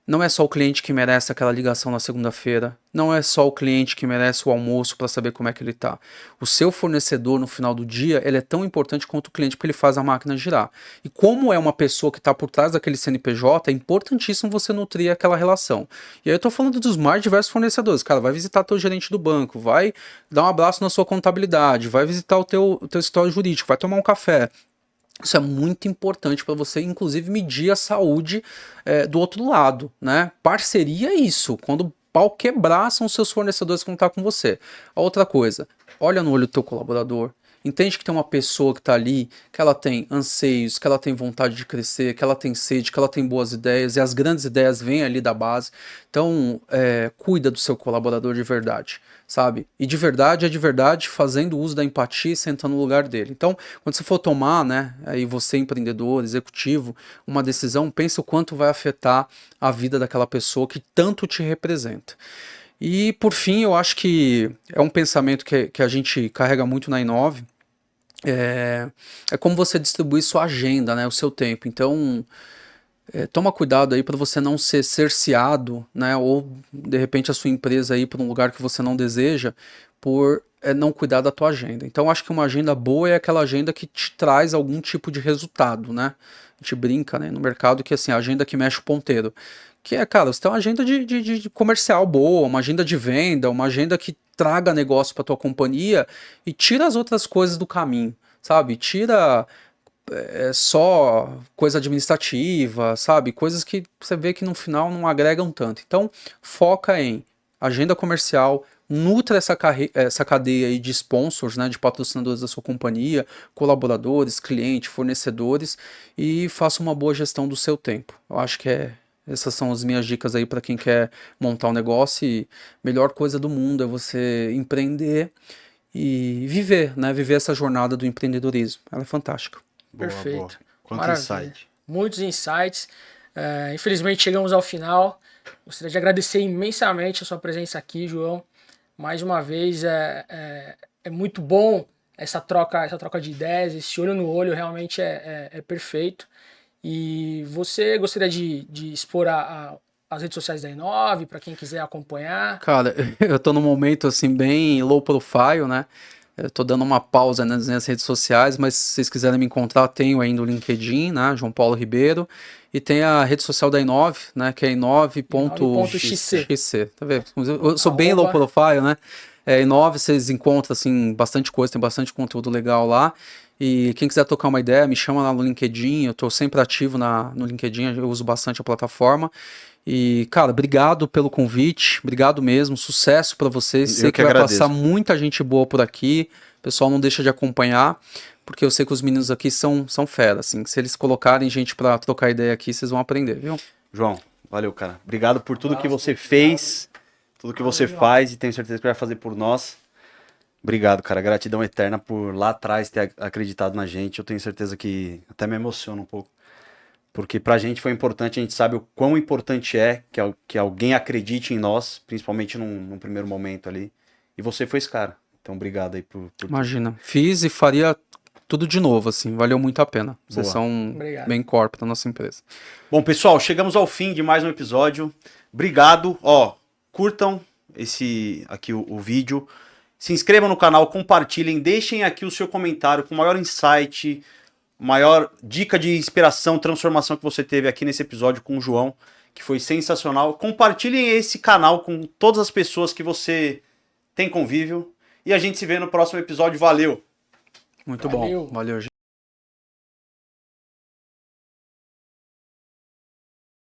não é só o cliente que merece aquela ligação na segunda-feira. Não é só o cliente que merece o almoço para saber como é que ele tá. O seu fornecedor no final do dia, ele é tão importante quanto o cliente porque ele faz a máquina girar. E como é uma pessoa que está por trás daquele CNPJ, é importantíssimo você nutrir aquela relação. E aí eu tô falando dos mais diversos fornecedores. Cara, vai visitar teu gerente do banco, vai dar um abraço na sua contabilidade, vai visitar o teu escritório jurídico, vai tomar um café. Isso é muito importante para você, inclusive, medir a saúde do outro lado, né? Parceria é isso. Quando o pau quebrar, são os seus fornecedores que vão estar com você. A outra coisa, olha no olho do teu colaborador. Entende que tem uma pessoa que está ali, que ela tem anseios, que ela tem vontade de crescer, que ela tem sede, que ela tem boas ideias, e as grandes ideias vêm ali da base. Então, cuida do seu colaborador de verdade, sabe? E de verdade é de verdade, fazendo uso da empatia e sentando no lugar dele. Então, quando você for tomar, né, aí você empreendedor, executivo, uma decisão, pense o quanto vai afetar a vida daquela pessoa que tanto te representa. E por fim, eu acho que é um pensamento que a gente carrega muito na Inove, é como você distribuir sua agenda, né, o seu tempo. Então, toma cuidado aí para você não ser cerceado, né, ou de repente a sua empresa ir para um lugar que você não deseja por não cuidar da tua agenda. Então acho que uma agenda boa é aquela agenda que te traz algum tipo de resultado, né? A gente brinca, né, no mercado que assim, a agenda que mexe o ponteiro. Que é, cara, você tem uma agenda de comercial boa, uma agenda de venda, uma agenda que traga negócio para tua companhia e tira as outras coisas do caminho, sabe? Tira só coisa administrativa, sabe? Coisas que você vê que no final não agregam tanto. Então, foca em agenda comercial, nutra essa cadeia aí de sponsors, né, de patrocinadores da sua companhia, colaboradores, clientes, fornecedores e faça uma boa gestão do seu tempo. Eu acho que essas são as minhas dicas aí para quem quer montar um negócio e melhor coisa do mundo é você empreender e viver, né, viver essa jornada do empreendedorismo. Ela é fantástica. Boa, boa. Perfeito. Quanto Maravilha. insight. Muitos insights. Infelizmente chegamos ao final. Gostaria de agradecer imensamente a sua presença aqui, João. Mais uma vez, é muito bom essa troca de ideias, esse olho no olho realmente é perfeito. E você gostaria de expor a as redes sociais da Inove, para quem quiser acompanhar. Cara, eu tô num momento assim bem low profile, né? Eu tô dando uma pausa nas minhas redes sociais, mas se vocês quiserem me encontrar, tenho ainda o LinkedIn, né? João Paulo Ribeiro. E tem a rede social da Inove, né? Que é inove.xc. Tá vendo? Eu sou bem low profile, né? Inove, vocês encontram assim, bastante coisa, tem bastante conteúdo legal lá. E quem quiser trocar uma ideia, me chama lá no LinkedIn. Eu tô sempre ativo no LinkedIn, eu uso bastante a plataforma. E, cara, obrigado pelo convite, obrigado mesmo, sucesso pra vocês. Sei que vai passar muita gente boa por aqui, o pessoal não deixa de acompanhar, porque eu sei que os meninos aqui são fera, assim, se eles colocarem gente pra trocar ideia aqui, vocês vão aprender, viu? João, valeu, cara. Obrigado por tudo que você fez, tudo que você faz e tenho certeza que vai fazer por nós. Obrigado, cara. Gratidão eterna por lá atrás ter acreditado na gente. Eu tenho certeza que até me emociona um pouco. Porque pra gente foi importante, a gente sabe o quão importante é que alguém acredite em nós, principalmente num primeiro momento ali. E você foi esse cara. Então, obrigado aí por Imagina, fiz e faria tudo de novo, assim, valeu muito a pena. Vocês são bem corpo da nossa empresa. Bom, pessoal, chegamos ao fim de mais um episódio. Obrigado. Curtam o vídeo. Se inscrevam no canal, compartilhem, deixem aqui o seu comentário com o maior insight, maior dica de inspiração, transformação que você teve aqui nesse episódio com o João, que foi sensacional. Compartilhem esse canal com todas as pessoas que você tem convívio. E a gente se vê no próximo episódio. Valeu! Muito bom. Valeu, gente.